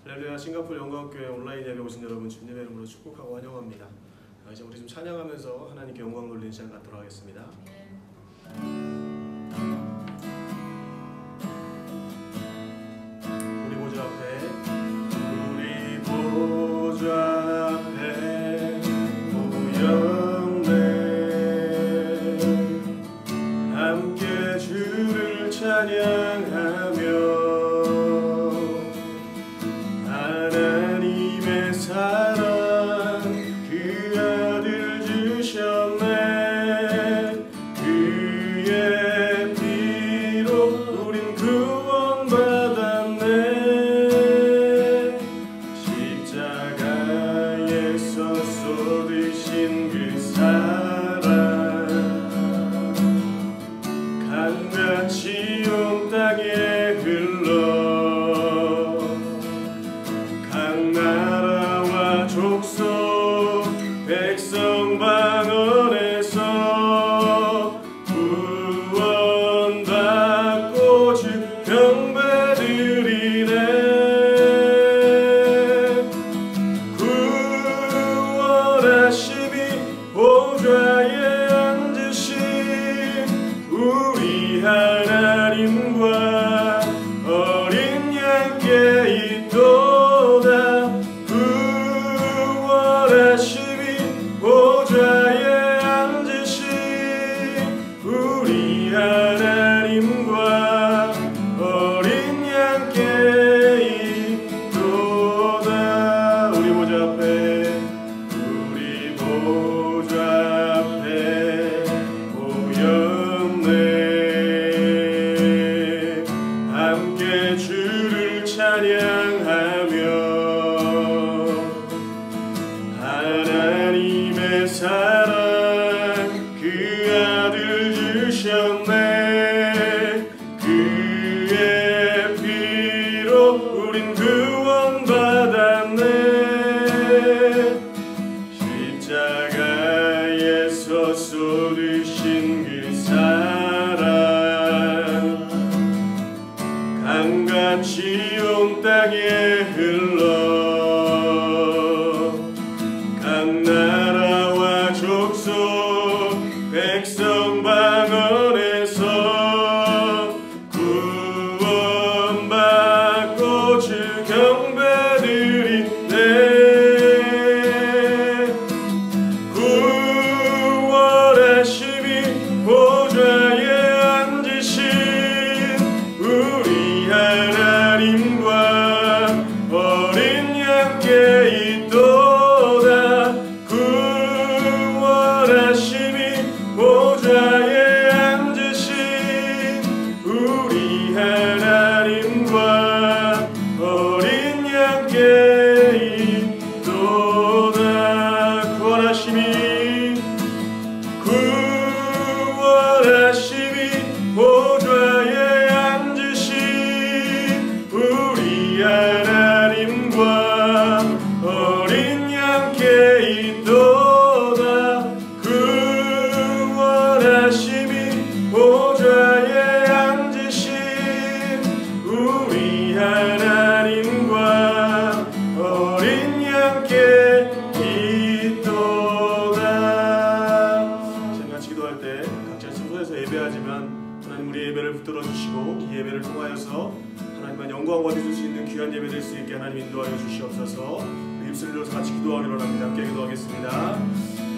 할렐루야. 싱가포르 영광교회 온라인 예배 오신 여러분 주님의 이름으로 축복하고 환영합니다. 이제 우리 좀 찬양하면서 하나님께 영광 돌리는 시간 갖도록 하겠습니다. 우리 보좌 앞에 모였네. 함께 주를 찬양하며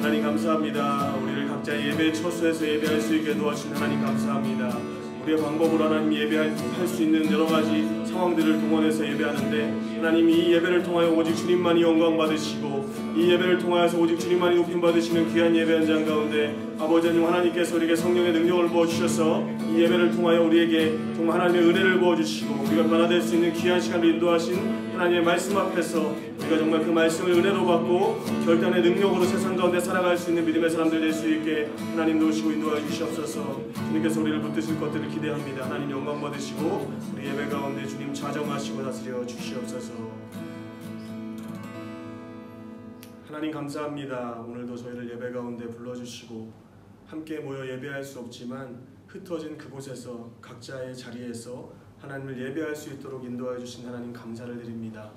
하나님 감사합니다. 우리를 각자의 예배 처소에서 예배할 수 있게 도와주신 하나님 감사합니다. 우리의 방법으로 하나님 예배할 수 있는 여러 가지 상황들을 동원해서 예배하는데 하나님 이 예배를 통하여 오직 주님만이 영광 받으시고 이 예배를 통하여서 오직 주님만이 높임 받으시는 귀한 예배 현장 가운데 아버지 하나님 하나님께서 우리에게 성령의 능력을 부어주셔서 이 예배를 통하여 우리에게 정말 하나님의 은혜를 부어주시고 우리가 변화될 수 있는 귀한 시간을 인도하신 하나님의 말씀 앞에서 우리가 정말 그 말씀을 은혜로 받고 결단의 능력으로 세상 가운데 살아갈 수 있는 믿음의 사람들 될 수 있게 하나님 도우시고 인도하여 주시옵소서. 주님께서 우리를 붙드실 것들을 기대합니다. 하나님 영광 받으시고 우리 예배 가운데 주님 자정하시고 다스려 주시옵소서. 하나님 감사합니다. 오늘도 저희를 예배 가운데 불러주시고 함께 모여 예배할 수 없지만 흩어진 그곳에서 각자의 자리에서 하나님을 예배할 수 있도록 인도하여 주신 하나님 감사를 드립니다.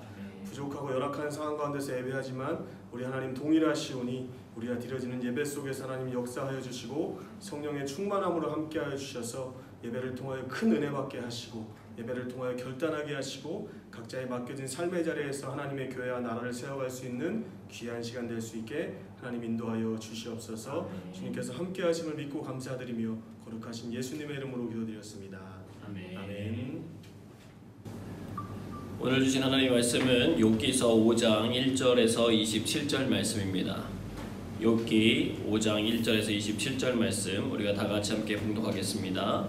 부족하고 열악한 상황 가운데서 예배하지만 우리 하나님 동일하시오니 우리가 드려지는 예배 속에서 하나님 역사하여 주시고 성령의 충만함으로 함께하여 주셔서 예배를 통하여 큰 은혜 받게 하시고 예배를 통하여 결단하게 하시고 각자의 맡겨진 삶의 자리에서 하나님의 교회와 나라를 세워갈 수 있는 귀한 시간 될 수 있게 하나님 인도하여 주시옵소서. 주님께서 함께 하심을 믿고 감사드리며 거룩하신 예수님의 이름으로 기도드렸습니다. 아멘. 오늘 주신 하나님의 말씀은 욥기서 5장 1절에서 27절 말씀입니다. 욥기 5장 1절에서 27절 말씀 우리가 다 같이 함께 봉독하겠습니다.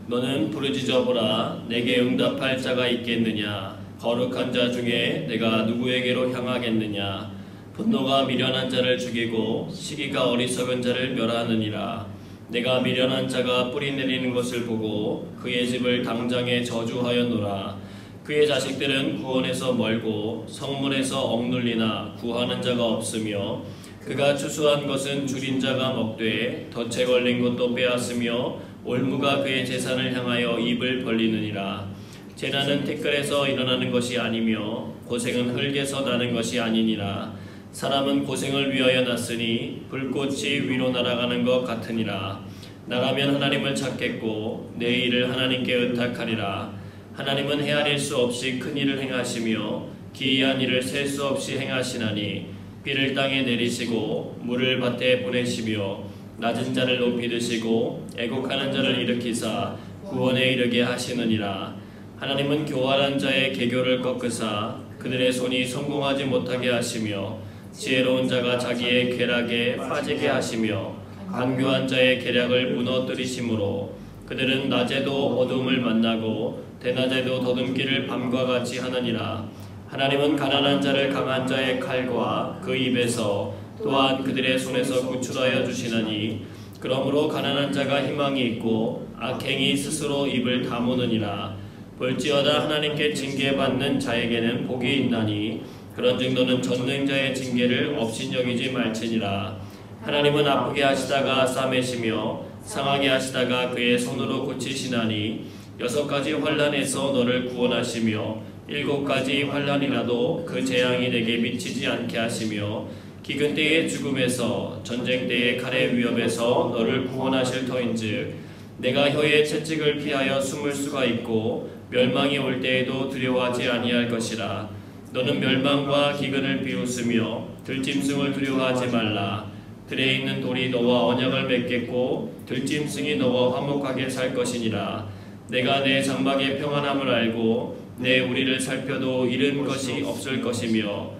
너는 부르짖어보라. 내게 응답할 자가 있겠느냐? 거룩한 자 중에 내가 누구에게로 향하겠느냐? 분노가 미련한 자를 죽이고 시기가 어리석은 자를 멸하느니라. 내가 미련한 자가 뿌리 내리는 것을 보고 그의 집을 당장에 저주하였노라. 그의 자식들은 구원에서 멀고 성문에서 억눌리나 구하는 자가 없으며 그가 추수한 것은 줄인 자가 먹되 덫에 걸린 것도 빼앗으며 올무가 그의 재산을 향하여 입을 벌리느니라. 재난은 티끌에서 일어나는 것이 아니며 고생은 흙에서 나는 것이 아니니라. 사람은 고생을 위하여 났으니 불꽃이 위로 날아가는 것 같으니라. 나라면 하나님을 찾겠고 내 일을 하나님께 의탁하리라. 하나님은 헤아릴 수 없이 큰 일을 행하시며 기이한 일을 셀 수 없이 행하시나니 비를 땅에 내리시고 물을 밭에 보내시며 낮은 자를 높이 드시고 애곡하는 자를 일으키사 구원에 이르게 하시느니라. 하나님은 교활한 자의 계교를 꺾으사 그들의 손이 성공하지 못하게 하시며 지혜로운 자가 자기의 쾌락에 빠지게 하시며 간교한 자의 계략을 무너뜨리심으로 그들은 낮에도 어둠을 만나고 대낮에도 더듬기를 밤과 같이 하느니라. 하나님은 가난한 자를 강한 자의 칼과 그 입에서 또한 그들의 손에서 구출하여 주시나니 그러므로 가난한 자가 희망이 있고 악행이 스스로 입을 다무느니라. 볼지어다 하나님께 징계받는 자에게는 복이 있나니 그런즉 너는 전능자의 징계를 업신여기지 말지니라. 하나님은 아프게 하시다가 싸매시며 상하게 하시다가 그의 손으로 고치시나니 6가지 환난에서 너를 구원하시며 7가지 환난이라도 그 재앙이 내게 미치지 않게 하시며 기근 때의 죽음에서 전쟁 때의 칼의 위협에서 너를 구원하실 터인즉 내가 혀의 채찍을 피하여 숨을 수가 있고 멸망이 올 때에도 두려워하지 아니할 것이라. 너는 멸망과 기근을 비웃으며 들짐승을 두려워하지 말라. 들에 있는 돌이 너와 언약을 맺겠고 들짐승이 너와 화목하게 살 것이니라. 내가 내 장막의 평안함을 알고 내 우리를 살펴도 잃은 것이 없을 것이며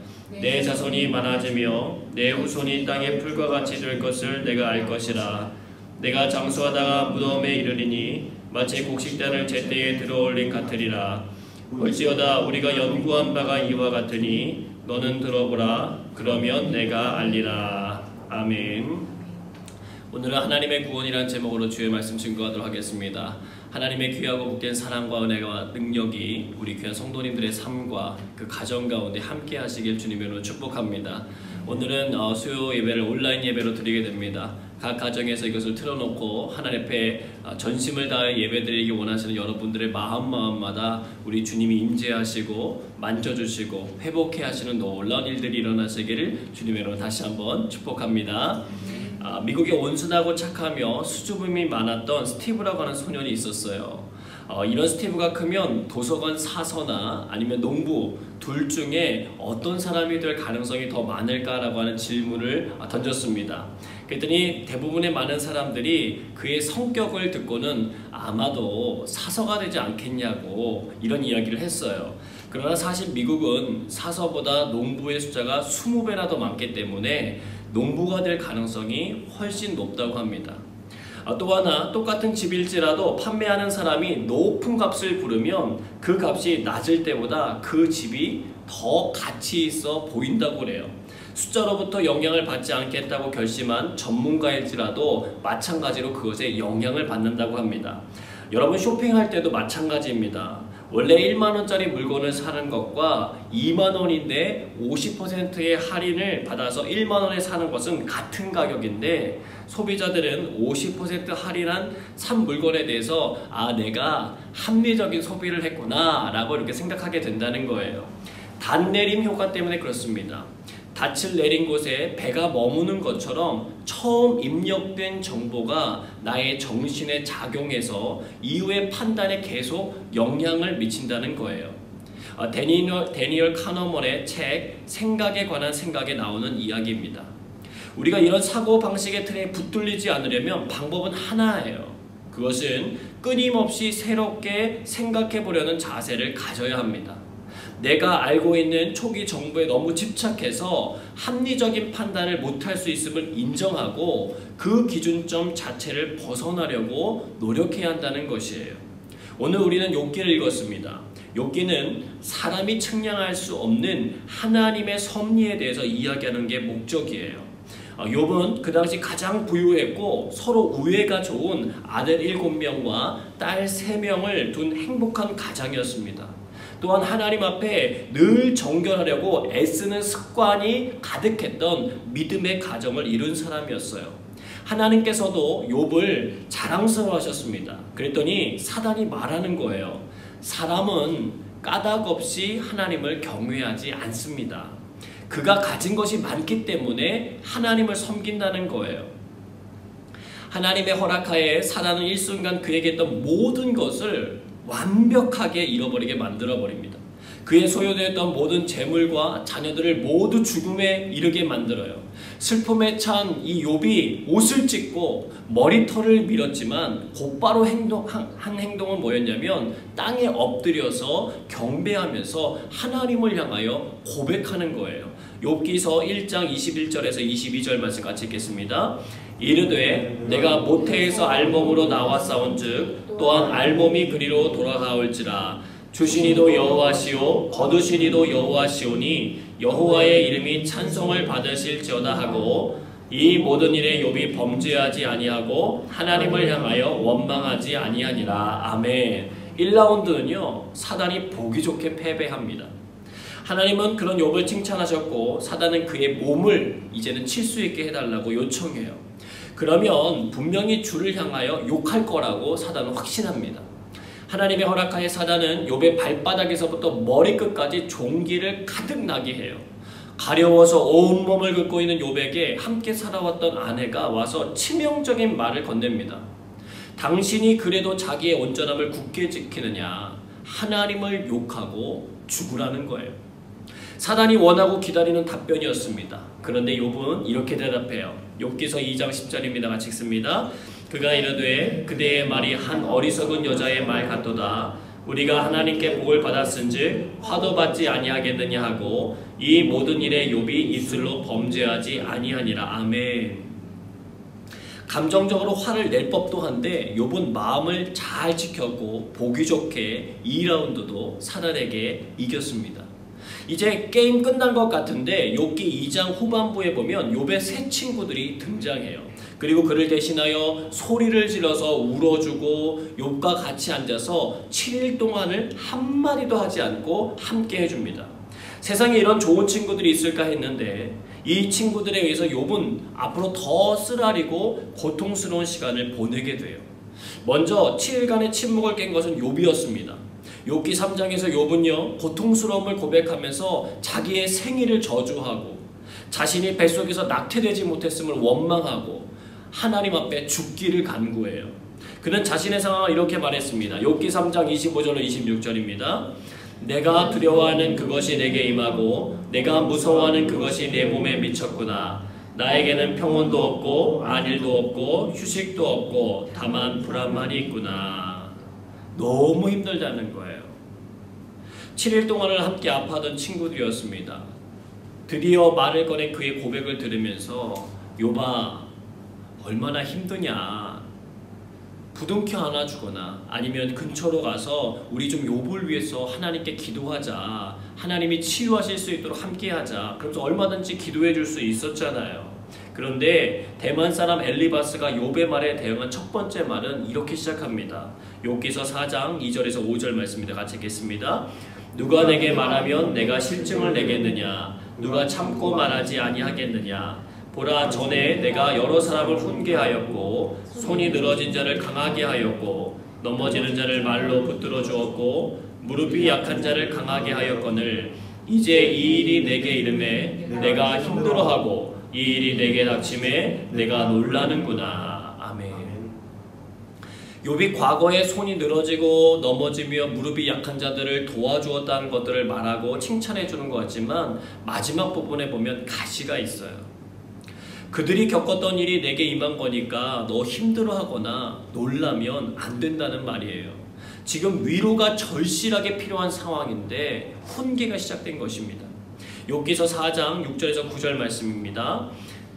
내 자손이 많아지며 내 후손이 땅의 풀과 같이 될 것을 내가 알 것이라. 내가 장수하다가 무덤에 이르리니 마치 곡식단을 제때에 들어올린 같으리라. 볼지어다 우리가 연구한 바가 이와 같으니 너는 들어보라. 그러면 내가 알리라. 아멘. 오늘은 하나님의 구원이라는 제목으로 주의 말씀 증거하도록 하겠습니다. 하나님의 귀하고 복된 사랑과 은혜와 능력이 우리 귀한 성도님들의 삶과 그 가정 가운데 함께 하시길 주님으로 축복합니다. 오늘은 수요 예배를 온라인 예배로 드리게 됩니다. 각 가정에서 이것을 틀어놓고 하나님 앞에 전심을 다해 예배드리기 원하시는 여러분들의 마음마다 우리 주님이 임재하시고 만져주시고 회복해 하시는 놀라운 일들이 일어나시기를 주님으로 다시 한번 축복합니다. 미국에 온순하고 착하며 수줍음이 많았던 스티브라고 하는 소년이 있었어요. 이런 스티브가 크면 도서관 사서나 아니면 농부 둘 중에 어떤 사람이 될 가능성이 더 많을까라고 하는 질문을 던졌습니다. 그랬더니 대부분의 많은 사람들이 그의 성격을 듣고는 아마도 사서가 되지 않겠냐고 이런 이야기를 했어요. 그러나 사실 미국은 사서보다 농부의 숫자가 20배나 더 많기 때문에 농부가 될 가능성이 훨씬 높다고 합니다. 또 하나, 똑같은 집일지라도 판매하는 사람이 높은 값을 부르면 그 값이 낮을 때보다 그 집이 더 가치 있어 보인다고 그래요. 숫자로부터 영향을 받지 않겠다고 결심한 전문가일지라도 마찬가지로 그것에 영향을 받는다고 합니다. 여러분 쇼핑할 때도 마찬가지입니다. 원래 1만원짜리 물건을 사는 것과 2만원인데 50%의 할인을 받아서 1만원에 사는 것은 같은 가격인데 소비자들은 50% 할인한 산 물건에 대해서 내가 합리적인 소비를 했구나 라고 이렇게 생각하게 된다는 거예요. 단 내림 효과 때문에 그렇습니다. 닻을 내린 곳에 배가 머무는 것처럼 처음 입력된 정보가 나의 정신에 작용해서 이후의 판단에 계속 영향을 미친다는 거예요. 데니얼 카너먼의 책 생각에 관한 생각에 나오는 이야기입니다. 우리가 이런 사고방식의 틀에 붙들리지 않으려면 방법은 하나예요. 그것은 끊임없이 새롭게 생각해 보려는 자세를 가져야 합니다. 내가 알고 있는 초기 정보에 너무 집착해서 합리적인 판단을 못할 수 있음을 인정하고 그 기준점 자체를 벗어나려고 노력해야 한다는 것이에요. 오늘 우리는 욥기를 읽었습니다. 욥기는 사람이 측량할 수 없는 하나님의 섭리에 대해서 이야기하는 게 목적이에요. 욥은 그 당시 가장 부유했고 서로 우애가 좋은 아들 7명과 딸 3명을 둔 행복한 가장이었습니다. 또한 하나님 앞에 늘 정결하려고 애쓰는 습관이 가득했던 믿음의 가정을 이룬 사람이었어요. 하나님께서도 욥을 자랑스러워하셨습니다. 그랬더니 사단이 말하는 거예요. 사람은 까닭 없이 하나님을 경외하지 않습니다. 그가 가진 것이 많기 때문에 하나님을 섬긴다는 거예요. 하나님의 허락하에 사단은 일순간 그에게 했던 모든 것을 완벽하게 잃어버리게 만들어버립니다. 그의 소유되었던 모든 재물과 자녀들을 모두 죽음에 이르게 만들어요. 슬픔에 찬 이 욥이 옷을 찢고 머리털을 밀었지만 곧바로 한 행동은 뭐였냐면 땅에 엎드려서 경배하면서 하나님을 향하여 고백하는 거예요. 욥기서 1장 21절에서 22절 말씀 같이 읽겠습니다. 이르되 내가 모태에서 알몸으로 나왔사온즉 또한 알몸이 그리로 돌아가올지라 주시니도 여호와시오 거두시니도 여호와시오니 여호와의 이름이 찬송을 받으실지어다 하고 이 모든 일에 욥이 범죄하지 아니하고 하나님을 향하여 원망하지 아니하니라. 아멘. 1라운드는요 사단이 보기 좋게 패배합니다. 하나님은 그런 욥을 칭찬하셨고 사단은 그의 몸을 이제는 칠 수 있게 해달라고 요청해요. 그러면 분명히 주를 향하여 욕할 거라고 사단은 확신합니다. 하나님의 허락하에 사단은 욥의 발바닥에서부터 머리끝까지 종기를 가득 나게 해요. 가려워서 온몸을 긁고 있는 욥에게 함께 살아왔던 아내가 와서 치명적인 말을 건넵니다. 당신이 그래도 자기의 온전함을 굳게 지키느냐 하나님을 욕하고 죽으라는 거예요. 사단이 원하고 기다리는 답변이었습니다. 그런데 욥은 이렇게 대답해요. 욥기서 2장 10절입니다. 같이 읽습니다. 그가 이르되 그대의 말이 한 어리석은 여자의 말 같도다. 우리가 하나님께 복을 받았은즉 화도 받지 아니하겠느냐 하고 이 모든 일에 욥이 입술로 범죄하지 아니하니라. 아멘. 감정적으로 화를 낼 법도 한데 욥은 마음을 잘 지켰고 보기 좋게 2라운드도 사단에게 이겼습니다. 이제 게임 끝난 것 같은데 욥기 2장 후반부에 보면 욥의 새 친구들이 등장해요. 그리고 그를 대신하여 소리를 질러서 울어주고 욥과 같이 앉아서 7일 동안을 한마디도 하지 않고 함께 해줍니다. 세상에 이런 좋은 친구들이 있을까 했는데 이 친구들에 의해서 욥은 앞으로 더 쓰라리고 고통스러운 시간을 보내게 돼요. 먼저 7일간의 침묵을 깬 것은 욥이었습니다. 욥기 3장에서 욥은요 고통스러움을 고백하면서 자기의 생일을 저주하고 자신이 뱃속에서 낙태되지 못했음을 원망하고 하나님 앞에 죽기를 간구해요. 그는 자신의 상황을 이렇게 말했습니다. 욥기 3장 25절로 26절입니다. 내가 두려워하는 그것이 내게 임하고 내가 무서워하는 그것이 내 몸에 미쳤구나. 나에게는 평온도 없고 안일도 없고 휴식도 없고 다만 불안만이 있구나. 너무 힘들다는 거예요. 7일 동안을 함께 아파하던 친구들이었습니다. 드디어 말을 꺼낸 그의 고백을 들으면서 욥아 얼마나 힘드냐. 부둥켜 안아주거나 아니면 근처로 가서 우리 좀 욥을 위해서 하나님께 기도하자. 하나님이 치유하실 수 있도록 함께하자. 그러면서 얼마든지 기도해 줄 수 있었잖아요. 그런데 대만 사람 엘리바스가 욥의 말에 대응한 첫 번째 말은 이렇게 시작합니다. 욥기서 4장 2절에서 5절 말씀입니다. 같이 읽겠습니다. 누가 내게 말하면 내가 실증을 내겠느냐. 누가 참고 말하지 아니하겠느냐. 보라 전에 내가 여러 사람을 훈계하였고 손이 늘어진 자를 강하게 하였고 넘어지는 자를 말로 붙들어 주었고 무릎이 약한 자를 강하게 하였거늘 이제 이 일이 내게 이름에 내가 힘들어하고 이 일이 내게 닥침에 내가 놀라는구나. 아멘. 욥이 과거에 손이 늘어지고 넘어지며 무릎이 약한 자들을 도와주었다는 것들을 말하고 칭찬해 주는 것 같지만 마지막 부분에 보면 가시가 있어요. 그들이 겪었던 일이 내게 임한 거니까 너 힘들어하거나 놀라면 안 된다는 말이에요. 지금 위로가 절실하게 필요한 상황인데 훈계가 시작된 것입니다. 욥기서 4장 6절에서 9절 말씀입니다.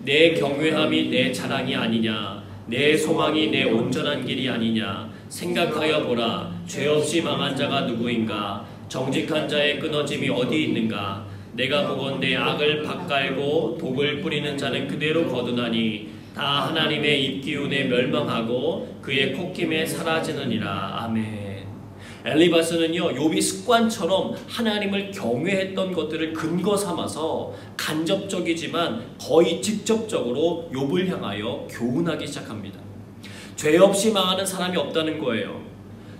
내 경외함이 내 자랑이 아니냐, 내 소망이 내 온전한 길이 아니냐. 생각하여 보라, 죄 없이 망한 자가 누구인가? 정직한 자의 끊어짐이 어디 있는가? 내가 보건대 악을 밭갈고 독을 뿌리는 자는 그대로 거두나니 다 하나님의 입기운에 멸망하고 그의 콧김에 사라지느니라. 아멘. 엘리바스는요, 욥이 습관처럼 하나님을 경외했던 것들을 근거 삼아서 간접적이지만 거의 직접적으로 욥을 향하여 교훈하기 시작합니다. 죄 없이 망하는 사람이 없다는 거예요.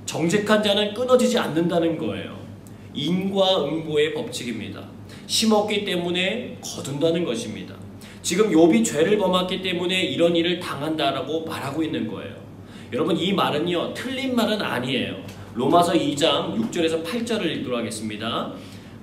정직한 자는 끊어지지 않는다는 거예요. 인과 응보의 법칙입니다. 심었기 때문에 거둔다는 것입니다. 지금 욥이 죄를 범했기 때문에 이런 일을 당한다라고 말하고 있는 거예요. 여러분, 이 말은요, 틀린 말은 아니에요. 로마서 2장 6절에서 8절을 읽도록 하겠습니다.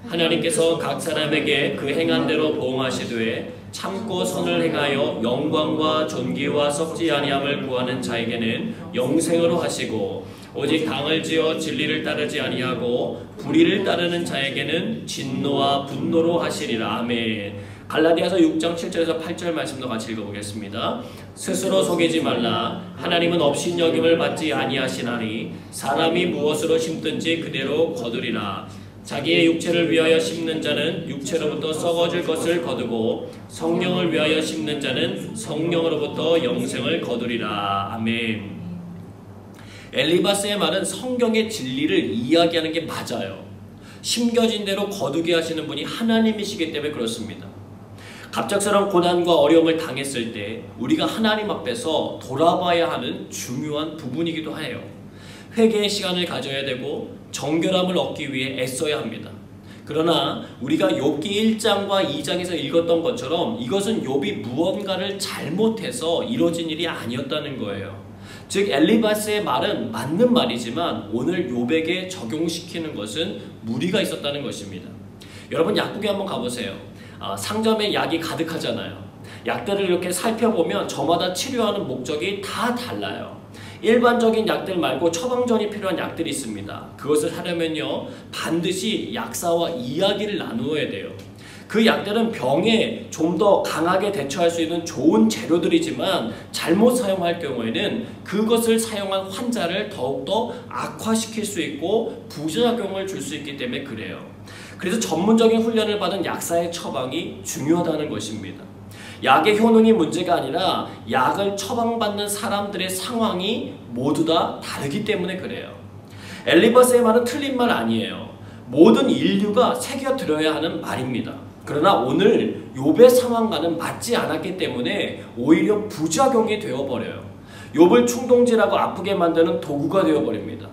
하나님께서 각 사람에게 그 행한 대로 보응하시되 참고 선을 행하여 영광과 존귀와 썩지 아니함을 구하는 자에게는 영생으로 하시고 오직 당을 지어 진리를 따르지 아니하고 불의를 따르는 자에게는 진노와 분노로 하시리라. 아멘. 갈라디아서 6장 7절에서 8절 말씀도 같이 읽어보겠습니다. 스스로 속이지 말라. 하나님은 업신여김을 받지 아니하시나니 사람이 무엇으로 심든지 그대로 거두리라. 자기의 육체를 위하여 심는 자는 육체로부터 썩어질 것을 거두고 성령을 위하여 심는 자는 성령으로부터 영생을 거두리라. 아멘. 엘리바스의 말은 성경의 진리를 이야기하는 게 맞아요. 심겨진 대로 거두게 하시는 분이 하나님이시기 때문에 그렇습니다. 갑작스러운 고난과 어려움을 당했을 때 우리가 하나님 앞에서 돌아봐야 하는 중요한 부분이기도 해요. 회개의 시간을 가져야 되고 정결함을 얻기 위해 애써야 합니다. 그러나 우리가 욥기 1장과 2장에서 읽었던 것처럼 이것은 욥이 무언가를 잘못해서 이루어진 일이 아니었다는 거예요. 즉 엘리바스의 말은 맞는 말이지만 오늘 욥에게 적용시키는 것은 무리가 있었다는 것입니다. 여러분, 약국에 한번 가보세요. 상점에 약이 가득하잖아요. 약들을 이렇게 살펴보면 저마다 치료하는 목적이 다 달라요. 일반적인 약들 말고 처방전이 필요한 약들이 있습니다. 그것을 사려면요, 반드시 약사와 이야기를 나누어야 돼요. 그 약들은 병에 좀 더 강하게 대처할 수 있는 좋은 재료들이지만 잘못 사용할 경우에는 그것을 사용한 환자를 더욱더 악화시킬 수 있고 부작용을 줄 수 있기 때문에 그래요. 그래서 전문적인 훈련을 받은 약사의 처방이 중요하다는 것입니다. 약의 효능이 문제가 아니라 약을 처방받는 사람들의 상황이 모두 다 다르기 때문에 그래요. 엘리바스의 말은 틀린 말 아니에요. 모든 인류가 새겨들어야 하는 말입니다. 그러나 오늘 욥의 상황과는 맞지 않았기 때문에 오히려 부작용이 되어버려요. 욥을 충동질하고 아프게 만드는 도구가 되어버립니다.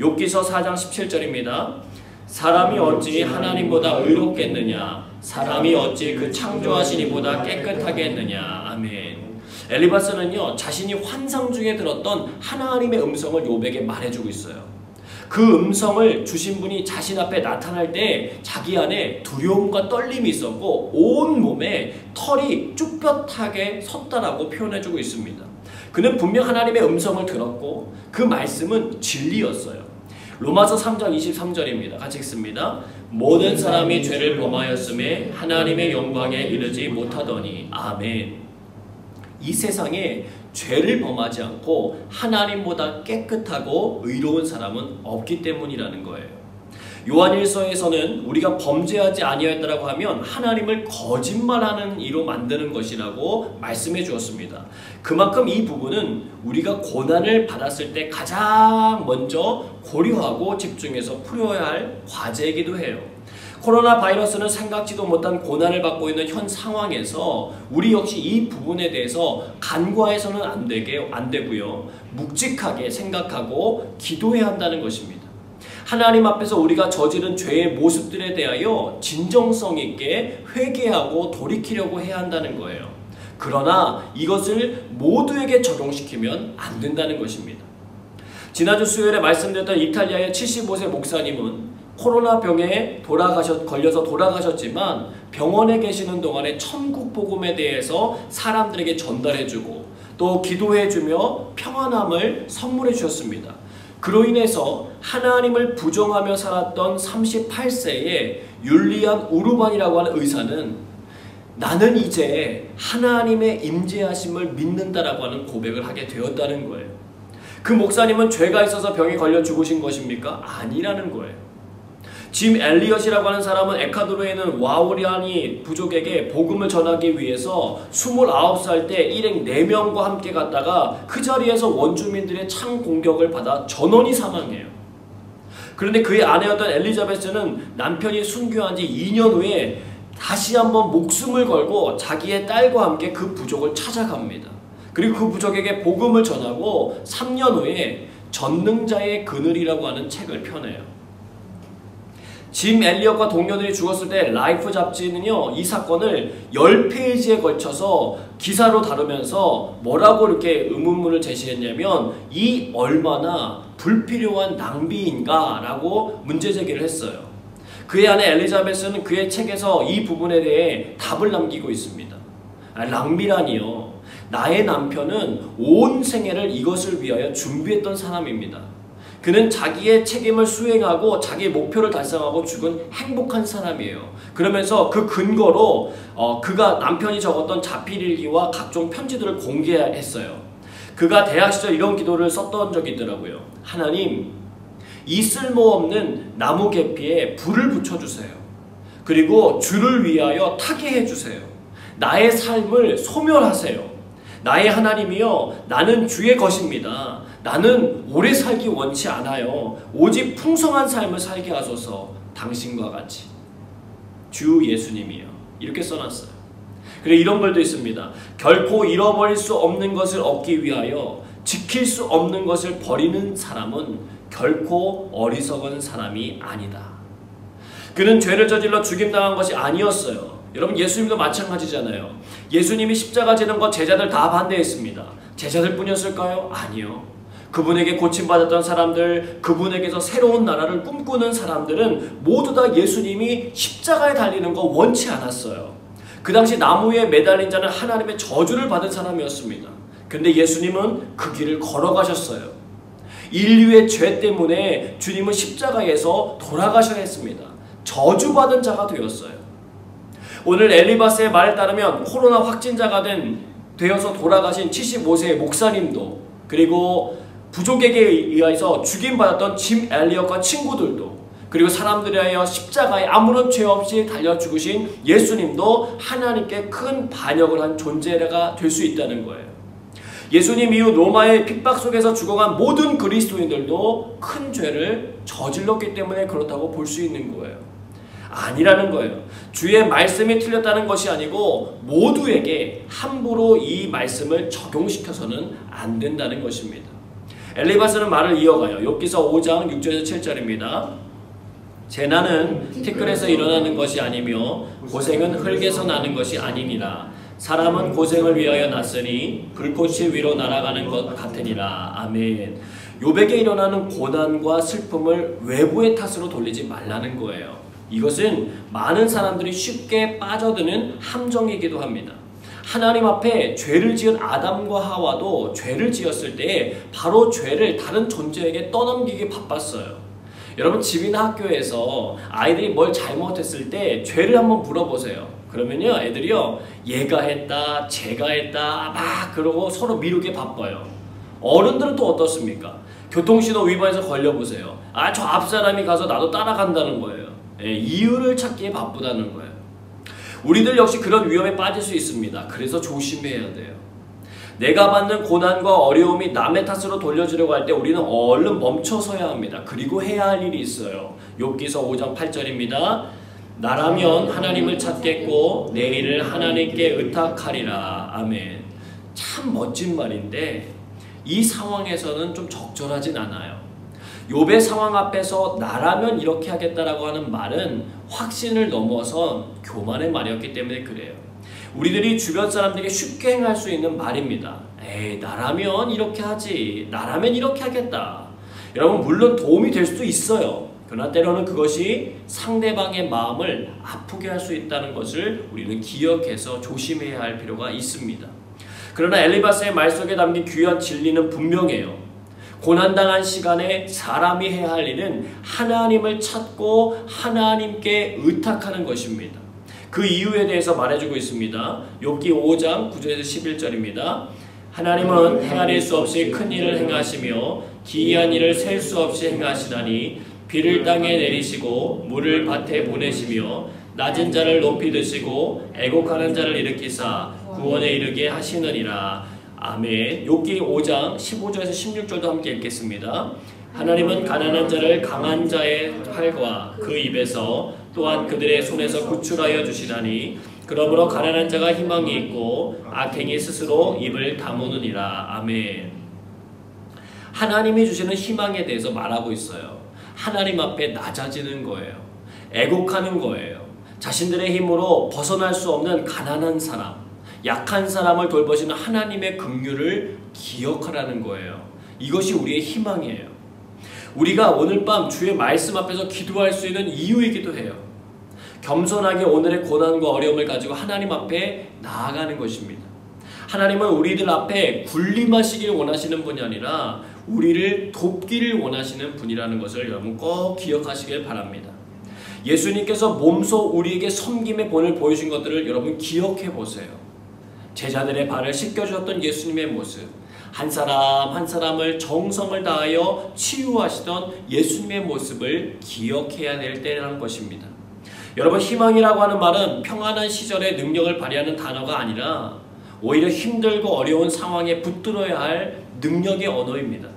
욥기서 4장 17절입니다. 사람이 어찌 하나님보다 의롭겠느냐? 사람이 어찌 그 창조하신 이보다 깨끗하게 했느냐? 아멘. 엘리바스는요, 자신이 환상 중에 들었던 하나님의 음성을 욥에게 말해주고 있어요. 그 음성을 주신 분이 자신 앞에 나타날 때 자기 안에 두려움과 떨림이 있었고 온 몸에 털이 쭈뼛하게 섰다라고 표현해주고 있습니다. 그는 분명 하나님의 음성을 들었고 그 말씀은 진리였어요. 로마서 3장 23절입니다. 같이 읽습니다. 모든 사람이 죄를 범하였음에 하나님의 영광에 이르지 못하더니. 아멘. 이 세상에 죄를 범하지 않고 하나님보다 깨끗하고 의로운 사람은 없기 때문이라는 거예요. 요한일서에서는 우리가 범죄하지 아니하였다라고 하면 하나님을 거짓말하는 이로 만드는 것이라고 말씀해 주었습니다. 그만큼 이 부분은 우리가 고난을 받았을 때 가장 먼저 고려하고 집중해서 풀어야 할 과제이기도 해요. 코로나 바이러스는 생각지도 못한 고난을 받고 있는 현 상황에서 우리 역시 이 부분에 대해서 간과해서는 안 되고요. 묵직하게 생각하고 기도해야 한다는 것입니다. 하나님 앞에서 우리가 저지른 죄의 모습들에 대하여 진정성 있게 회개하고 돌이키려고 해야 한다는 거예요. 그러나 이것을 모두에게 적용시키면 안 된다는 것입니다. 지난주 수요일에 말씀드렸던 이탈리아의 75세 목사님은 코로나 병에 걸려서 돌아가셨지만 병원에 계시는 동안에 천국 복음에 대해서 사람들에게 전달해주고 또 기도해주며 평안함을 선물해 주셨습니다. 그로 인해서 하나님을 부정하며 살았던 38세의 율리안 우르반이라고 하는 의사는 나는 이제 하나님의 임재하심을 믿는다라고 하는 고백을 하게 되었다는 거예요. 그 목사님은 죄가 있어서 병에 걸려 죽으신 것입니까? 아니라는 거예요. 짐 엘리엇이라고 하는 사람은 에콰도르에 있는 와오리아니 부족에게 복음을 전하기 위해서 29살 때 일행 4명과 함께 갔다가 그 자리에서 원주민들의 창 공격을 받아 전원이 사망해요. 그런데 그의 아내였던 엘리자베스는 남편이 순교한 지 2년 후에 다시 한번 목숨을 걸고 자기의 딸과 함께 그 부족을 찾아갑니다. 그리고 그 부족에게 복음을 전하고 3년 후에 전능자의 그늘이라고 하는 책을 펴내요. 짐 엘리엇과 동료들이 죽었을 때 라이프 잡지는요, 이 사건을 10페이지에 걸쳐서 기사로 다루면서 뭐라고 이렇게 의문문을 제시했냐면 이 얼마나 불필요한 낭비인가 라고 문제제기를 했어요. 그의 아내 엘리자베스는 그의 책에서 이 부분에 대해 답을 남기고 있습니다. 낭비라니요, 나의 남편은 온 생애를 이것을 위하여 준비했던 사람입니다. 그는 자기의 책임을 수행하고 자기의 목표를 달성하고 죽은 행복한 사람이에요. 그러면서 그 근거로 그가 남편이 적었던 자필일기와 각종 편지들을 공개했어요. 그가 대학 시절 이런 기도를 썼던 적이 있더라고요. 하나님, 이 쓸모없는 나무 계피에 불을 붙여주세요. 그리고 주를 위하여 타게 해주세요. 나의 삶을 소멸하세요. 나의 하나님이여, 나는 주의 것입니다. 나는 오래 살기 원치 않아요. 오직 풍성한 삶을 살게 하소서. 당신과 같이. 주 예수님이요. 이렇게 써놨어요. 그리고 이런 글도 있습니다. 결코 잃어버릴 수 없는 것을 얻기 위하여 지킬 수 없는 것을 버리는 사람은 결코 어리석은 사람이 아니다. 그는 죄를 저질러 죽임당한 것이 아니었어요. 여러분, 예수님도 마찬가지잖아요. 예수님이 십자가 지는 것 제자들 다 반대했습니다. 제자들 뿐이었을까요? 아니요. 그분에게 고침받았던 사람들, 그분에게서 새로운 나라를 꿈꾸는 사람들은 모두 다 예수님이 십자가에 달리는 거 원치 않았어요. 그 당시 나무에 매달린 자는 하나님의 저주를 받은 사람이었습니다. 근데 예수님은 그 길을 걸어가셨어요. 인류의 죄 때문에 주님은 십자가에서 돌아가셔야 했습니다. 저주받은 자가 되었어요. 오늘 엘리바스의 말에 따르면 코로나 확진자가 되어서 돌아가신 75세의 목사님도, 그리고 부족에게 의해서 죽임받았던 짐 엘리엇과 친구들도, 그리고 사람들에 의하여 십자가에 아무런 죄 없이 달려 죽으신 예수님도 하나님께 큰 반역을 한 존재가 될 수 있다는 거예요. 예수님 이후 로마의 핍박 속에서 죽어간 모든 그리스도인들도 큰 죄를 저질렀기 때문에 그렇다고 볼 수 있는 거예요. 아니라는 거예요. 주의 말씀이 틀렸다는 것이 아니고 모두에게 함부로 이 말씀을 적용시켜서는 안 된다는 것입니다. 엘리바스는 말을 이어가요. 욥기서 5장 6절에서 7절입니다. 재난은 티끌에서 일어나는 것이 아니며 고생은 흙에서 나는 것이 아니니라. 사람은 고생을 위하여 났으니 불꽃이 위로 날아가는 것 같으니라. 아멘. 욥에게 일어나는 고난과 슬픔을 외부의 탓으로 돌리지 말라는 거예요. 이것은 많은 사람들이 쉽게 빠져드는 함정이기도 합니다. 하나님 앞에 죄를 지은 아담과 하와도 죄를 지었을 때 바로 죄를 다른 존재에게 떠넘기기 바빴어요. 여러분, 집이나 학교에서 아이들이 뭘 잘못했을 때 죄를 한번 물어보세요. 그러면요, 애들이요, 얘가 했다, 쟤가 했다 막 그러고 서로 미루기 바빠요. 어른들은 또 어떻습니까? 교통신호 위반해서 걸려보세요. 아, 저 앞사람이 가서 나도 따라간다는 거예요. 이유를 찾기에 바쁘다는 거예요. 우리들 역시 그런 위험에 빠질 수 있습니다. 그래서 조심해야 돼요. 내가 받는 고난과 어려움이 남의 탓으로 돌려주려고 할 때 우리는 얼른 멈춰서야 합니다. 그리고 해야 할 일이 있어요. 욥기서 5장 8절입니다. 나라면 하나님을 찾겠고 내 일을 하나님께 의탁하리라. 아멘. 참 멋진 말인데 이 상황에서는 좀 적절하진 않아요. 욥의 상황 앞에서 나라면 이렇게 하겠다라고 하는 말은 확신을 넘어선 교만의 말이었기 때문에 그래요. 우리들이 주변 사람들에게 쉽게 행할 수 있는 말입니다. 에이, 나라면 이렇게 하지. 나라면 이렇게 하겠다. 여러분, 물론 도움이 될 수도 있어요. 그러나 때로는 그것이 상대방의 마음을 아프게 할 수 있다는 것을 우리는 기억해서 조심해야 할 필요가 있습니다. 그러나 엘리바스의 말 속에 담긴 귀한 진리는 분명해요. 고난당한 시간에 사람이 해야 할 일은 하나님을 찾고 하나님께 의탁하는 것입니다. 그 이유에 대해서 말해주고 있습니다. 욥기 5장 9절에서 11절입니다. 하나님은 헤아릴 수 없이 큰 일을 행하시며 기이한 일을 셀 수 없이 행하시다니 비를 땅에 내리시고 물을 밭에 보내시며 낮은 자를 높이 드시고 애곡하는 자를 일으키사 구원에 이르게 하시느니라. 아멘. 욥기 5장 15절에서 16절도 함께 읽겠습니다. 하나님은 가난한 자를 강한 자의 팔과 그 입에서 또한 그들의 손에서 구출하여 주시나니 그러므로 가난한 자가 희망이 있고 악행이 스스로 입을 다무느니라. 아멘. 하나님이 주시는 희망에 대해서 말하고 있어요. 하나님 앞에 낮아지는 거예요. 애곡하는 거예요. 자신들의 힘으로 벗어날 수 없는 가난한 사람, 약한 사람을 돌보시는 하나님의 긍휼을 기억하라는 거예요. 이것이 우리의 희망이에요. 우리가 오늘 밤 주의 말씀 앞에서 기도할 수 있는 이유이기도 해요. 겸손하게 오늘의 고난과 어려움을 가지고 하나님 앞에 나아가는 것입니다. 하나님은 우리들 앞에 군림하시길 원하시는 분이 아니라 우리를 돕기를 원하시는 분이라는 것을 여러분 꼭 기억하시길 바랍니다. 예수님께서 몸소 우리에게 섬김의 본을 보여준 것들을 여러분 기억해 보세요. 제자들의 발을 씻겨주셨던 예수님의 모습, 한 사람 한 사람을 정성을 다하여 치유하시던 예수님의 모습을 기억해야 될 때라는 것입니다. 여러분, 희망이라고 하는 말은 평안한 시절에 능력을 발휘하는 단어가 아니라 오히려 힘들고 어려운 상황에 붙들어야 할 능력의 언어입니다.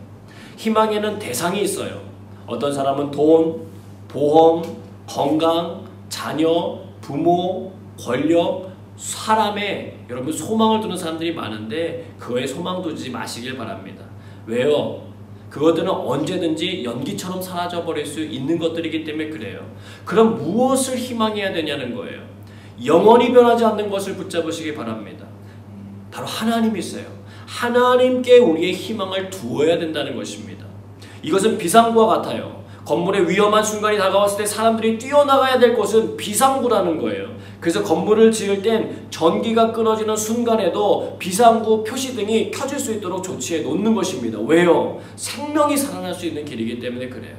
희망에는 대상이 있어요. 어떤 사람은 돈, 보험, 건강, 자녀, 부모, 권력, 사람에 여러분 소망을 두는 사람들이 많은데 그거에 소망 두지 마시길 바랍니다. 왜요? 그것들은 언제든지 연기처럼 사라져버릴 수 있는 것들이기 때문에 그래요. 그럼 무엇을 희망해야 되냐는 거예요. 영원히 변하지 않는 것을 붙잡으시기 바랍니다. 바로 하나님이세요. 하나님께 우리의 희망을 두어야 된다는 것입니다. 이것은 비상구와 같아요. 건물의 위험한 순간이 다가왔을 때 사람들이 뛰어나가야 될 곳은 비상구라는 거예요. 그래서 건물을 지을 땐 전기가 끊어지는 순간에도 비상구 표시등이 켜질 수 있도록 조치해 놓는 것입니다. 왜요? 생명이 살아날 수 있는 길이기 때문에 그래요.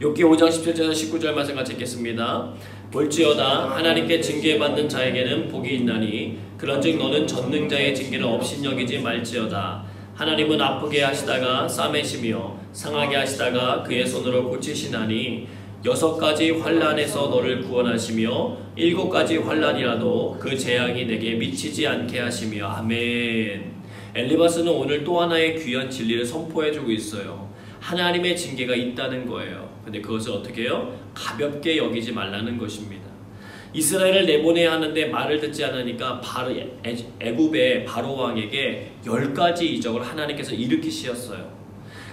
욥기 5장 17절에서 19절 말씀 같이 읽겠습니다. 볼지어다 하나님께 징계받는 자에게는 복이 있나니 그런즉 너는 전능자의 징계를 업신여기지 말지어다. 하나님은 아프게 하시다가 싸매시며 상하게 하시다가 그의 손으로 고치시나니 6가지 환난에서 너를 구원하시며 7가지 환난이라도 그 재앙이 내게 미치지 않게 하시며. 아멘. 엘리바스는 오늘 또 하나의 귀한 진리를 선포해주고 있어요. 하나님의 징계가 있다는 거예요. 근데 그것을 어떻게 해요? 가볍게 여기지 말라는 것입니다. 이스라엘을 내보내야 하는데 말을 듣지 않으니까 애굽의 바로 왕에게 10가지 이적을 하나님께서 일으키셨어요.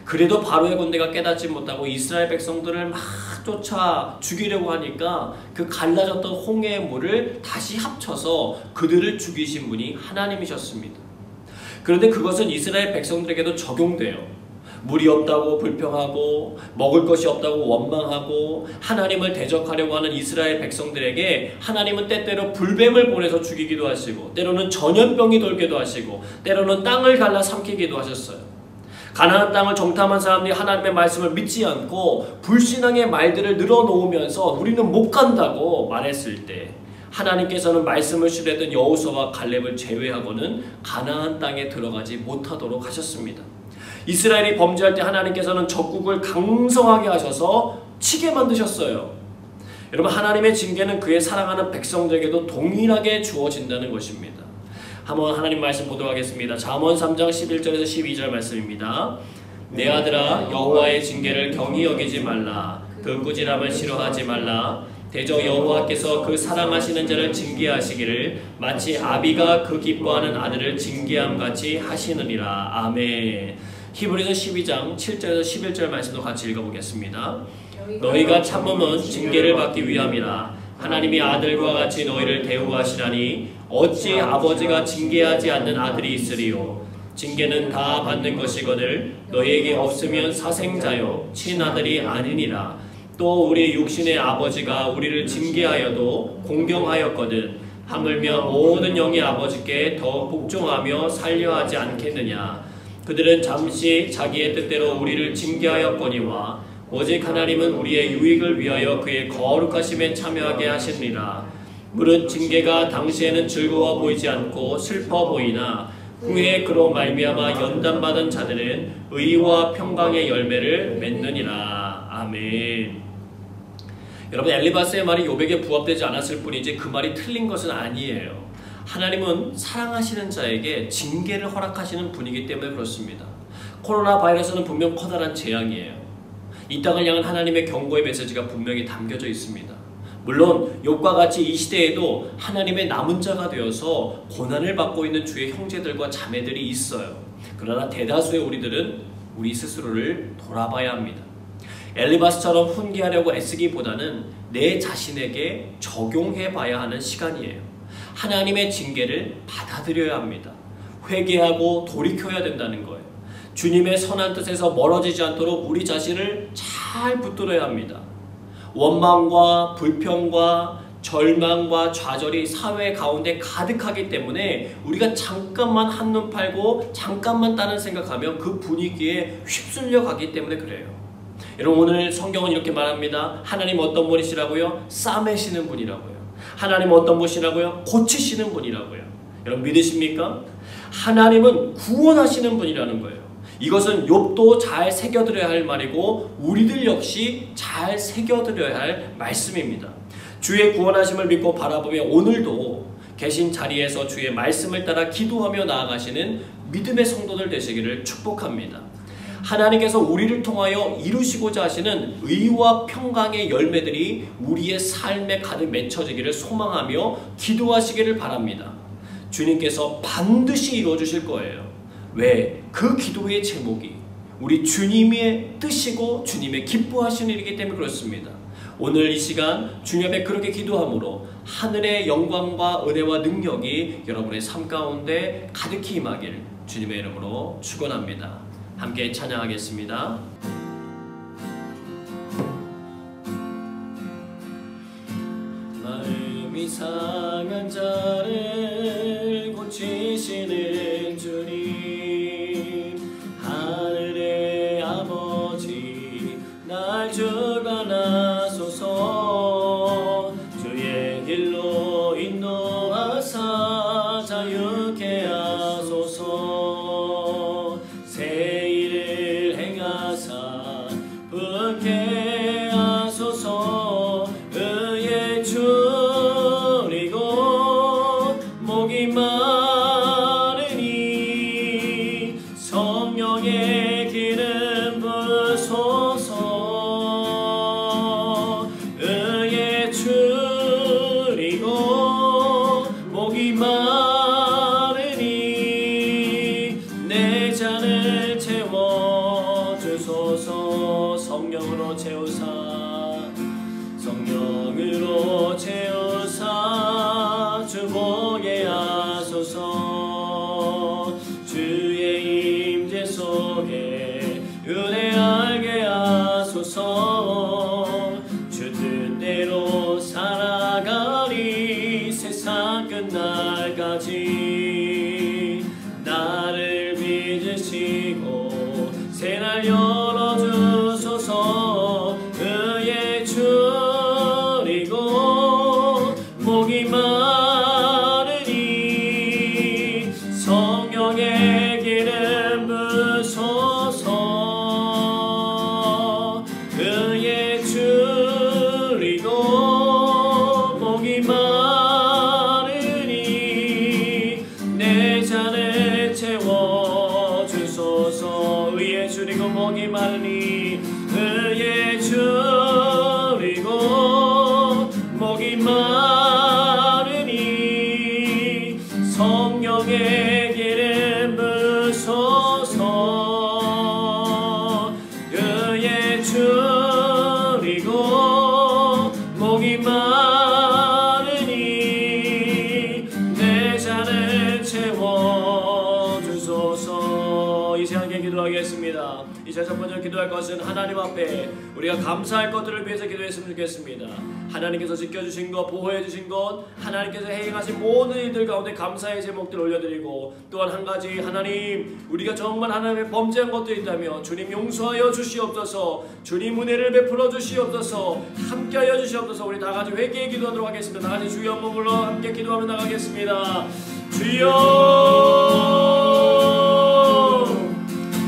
그래도 바로의 군대가 깨닫지 못하고 이스라엘 백성들을 막 쫓아 죽이려고 하니까 그 갈라졌던 홍해의 물을 다시 합쳐서 그들을 죽이신 분이 하나님이셨습니다. 그런데 그것은 이스라엘 백성들에게도 적용돼요. 물이 없다고 불평하고 먹을 것이 없다고 원망하고 하나님을 대적하려고 하는 이스라엘 백성들에게 하나님은 때때로 불뱀을 보내서 죽이기도 하시고 때로는 전염병이 돌기도 하시고 때로는 땅을 갈라 삼키기도 하셨어요. 가나안 땅을 정탐한 사람들이 하나님의 말씀을 믿지 않고 불신앙의 말들을 늘어놓으면서 우리는 못 간다고 말했을 때 하나님께서는 말씀을 실했던 여호수아와 갈렙을 제외하고는 가나안 땅에 들어가지 못하도록 하셨습니다. 이스라엘이 범죄할 때 하나님께서는 적국을 강성하게 하셔서 치게 만드셨어요. 여러분, 하나님의 징계는 그의 사랑하는 백성들에게도 동일하게 주어진다는 것입니다. 한번 하나님 말씀 보도록 하겠습니다. 잠언 3장 11절에서 12절 말씀입니다. 내 아들아, 여호와의 징계를 경히 여기지 말라. 그 꾸지람을 싫어하지 말라. 대저 여호와께서 그 사랑하시는 자를 징계하시기를 마치 아비가 그 기뻐하는 아들을 징계함같이 하시느니라. 아멘. 히브리서 12장 7절에서 11절 말씀도 같이 읽어보겠습니다. 너희가 참음은 징계를 받기 위함이라. 하나님이 아들과 같이 너희를 대우하시라니 어찌 아버지가 징계하지 않는 아들이 있으리요. 징계는 다 받는 것이거늘 너희에게 없으면 사생자요 친아들이 아니니라. 또 우리 육신의 아버지가 우리를 징계하여도 공경하였거든 하물며 모든 영의 아버지께 더 복종하며 살려하지 않겠느냐. 그들은 잠시 자기의 뜻대로 우리를 징계하였거니와 오직 하나님은 우리의 유익을 위하여 그의 거룩하심에 참여하게 하시느니라. 물은 징계가 당시에는 즐거워 보이지 않고 슬퍼 보이나 후에 그로 말미암아 연단받은 자들은 의와 평강의 열매를 맺느니라. 아멘. 여러분, 엘리바스의 말이 욥에게 부합되지 않았을 뿐이지 그 말이 틀린 것은 아니에요. 하나님은 사랑하시는 자에게 징계를 허락하시는 분이기 때문에 그렇습니다. 코로나 바이러스는 분명 커다란 재앙이에요. 이 땅을 향한 하나님의 경고의 메시지가 분명히 담겨져 있습니다. 물론 욥과 같이 이 시대에도 하나님의 남은 자가 되어서 고난을 받고 있는 주의 형제들과 자매들이 있어요. 그러나 대다수의 우리들은 우리 스스로를 돌아봐야 합니다. 엘리바스처럼 훈계하려고 애쓰기보다는 내 자신에게 적용해 봐야 하는 시간이에요. 하나님의 징계를 받아들여야 합니다. 회개하고 돌이켜야 된다는 거예요. 주님의 선한 뜻에서 멀어지지 않도록 우리 자신을 잘 붙들어야 합니다. 원망과 불평과 절망과 좌절이 사회 가운데 가득하기 때문에 우리가 잠깐만 한눈 팔고 잠깐만 다른 생각하면 그 분위기에 휩쓸려 가기 때문에 그래요. 여러분, 오늘 성경은 이렇게 말합니다. 하나님 어떤 분이시라고요? 싸매시는 분이라고요. 하나님 어떤 분이시라고요? 고치시는 분이라고요. 여러분 믿으십니까? 하나님은 구원하시는 분이라는 거예요. 이것은 욥도 잘 새겨들어야 할 말이고 우리들 역시 잘 새겨들어야 할 말씀입니다. 주의 구원하심을 믿고 바라보며 오늘도 계신 자리에서 주의 말씀을 따라 기도하며 나아가시는 믿음의 성도들 되시기를 축복합니다. 하나님께서 우리를 통하여 이루시고자 하시는 의와 평강의 열매들이 우리의 삶에 가득 맺혀지기를 소망하며 기도하시기를 바랍니다. 주님께서 반드시 이루어주실 거예요. 왜? 그 기도의 제목이 우리 주님의 뜻이고 주님의 기뻐하시는 일이기 때문에 그렇습니다. 오늘 이 시간 주님 앞에 그렇게 기도함으로 하늘의 영광과 은혜와 능력이 여러분의 삶 가운데 가득히 임하길 주님의 이름으로 축원합니다. 함께 찬양하겠습니다. 마음이 상한 자를 고치시는 주님, 하늘의 아버지 날 주관하소서. 주의 길로 인도하사 자유케 하소서. 새 일을 행하사 붙게 하소서. 의의 줄이고 목이 마르니 성령의 기름 부으소서. 의의 줄이고 목이 마르니 내 잔을 채워주소서. 성령으로 채우사, 성령으로 채우사 주보게 하소서. 주의 임재 속에 은혜 알게 하소서. 주 뜻대로 살아가리 세상 끝날까지. 나를 믿으시고 새날 열어주소서. 의의 줄이고 목이 마르니 성령의 기름 부으소서. 의의 줄이고 목이 마르니 내 잔을 채워주소서. 의의 줄이고 목이 마르니 의의 줄이고 목이 마르니 성령의 기름 부으소서. 이 시간에 기도하겠습니다. 이제 첫 번째로 기도할 것은 하나님 앞에 우리가 감사할 것들을 위해서 기도했으면 좋겠습니다. 하나님께서 지켜주신 것, 보호해주신 것, 하나님께서 행하신 모든 일들 가운데 감사의 제목들 올려드리고, 또한 한 가지, 하나님 우리가 정말 하나님의 범죄한 것들이 있다면 주님 용서하여 주시옵소서, 주님 은혜를 베풀어 주시옵소서, 함께하여 주시옵소서. 우리 다 같이 회개의 기도하도록 하겠습니다. 다 같이 주여 한번 불러 함께 기도하며 나가겠습니다. 주여,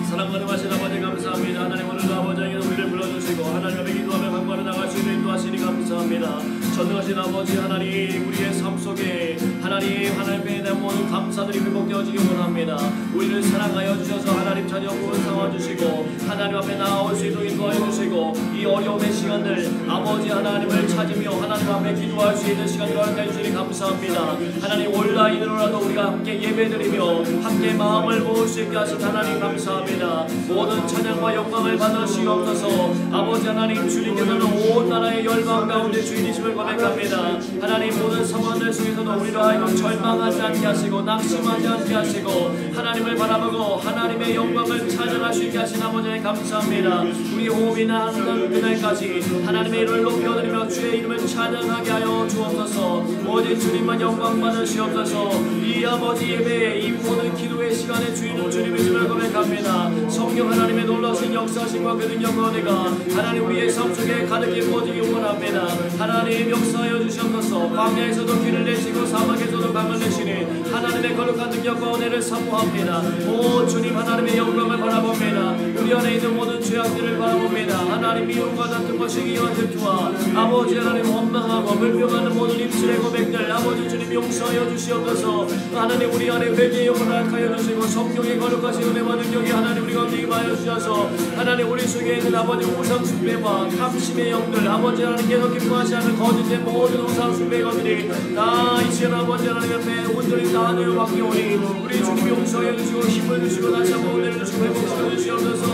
사랑하는 하신 아버지 감사합니다. 하나님 오늘도 아버지에게 우리를 불러주시고 하나님 앞에 기도하며 강구하며 나갈 수 있는 인도하시니 감사합니다. 전능하신 아버지 하나님, 우리의 삶 속에 하나님에 대한 모든 감사들이 회복되어지기 원합니다. 우리를 사랑하여 주셔서 하나님 자녀 구원 삼아주시고 하나님 앞에 나아올 수 있도록 인도하여 주시고, 이 어려움의 시간들 아버지 하나님을 찾으며 하나님 앞에 기도할 수 있는 시간을 허락해 주시니 감사합니다. 하나님 온라인으로라도 우리가 함께 예배드리며 함께 마음을 모을 수 있게 하신 하나님 감사합니다. 모든 찬양과 영광을 받으시옵소서. 아버지 하나님, 주님께서는 온 나라의 열방 가운데 주인이심을 고백합니다. 하나님 모든 상황들 속에서도 우리로 하여금 절망하지 않게 하시고 낙심하지 않게 하시고 하나님을 바라보고 하나님의 영광을 찬양할 수 있게 하신 아버지에 감사합니다. 우리 호흡이 나는 그날까지 하나님의 이름을 높여드리며 주의 이름을 찬양하게 하여 주옵소서. 오직 주님만 영광 받으시옵소서. 이 아버지 예배에 이 모든 기도의 시간에 주인은 주님이심을 고백합니다. 성령 하나님의 놀라신 역사심과 그 능력과 은혜가 하나님 우리의 삶 속에 가득히 부어지기 원합니다. 하나님 역사하여 주시옵소서. 광야에서도 길을 내시고 사막에서도 강을 내시니 하나님의 거룩한 능력과 은혜를 사모합니다. 오 주님, 하나님의 영광을 바라봅니다. 우리 안에 있는 모든 죄악들을 바라봅니다. 하나님 미움과 다툼과 시기와 질투와 아버지 하나님 원망하고 불평하는 모든 입술의 고백들 아버지 주님 용서하여 주시옵소서. 하나님 우리 안에 회개의 영을 허락하여 주시고 성령의 거룩하신 은혜와 능력이 하나님 우리 가운데 임하여 주셔서 하나님 우리 속에 있는 아버지 우상 숭배와 탐심의 영들 아버지 하나님께서 기뻐하지 않는 거짓된 모든 우상 숭배의 것들이 다 이 시간 아버지 하나님 옆에 온전히 다 하늘로 맡기오니 우리 주님 용서해 주시고 힘을 주시고 다시 한번 은혜를 주시고 회복시켜 주시옵소서.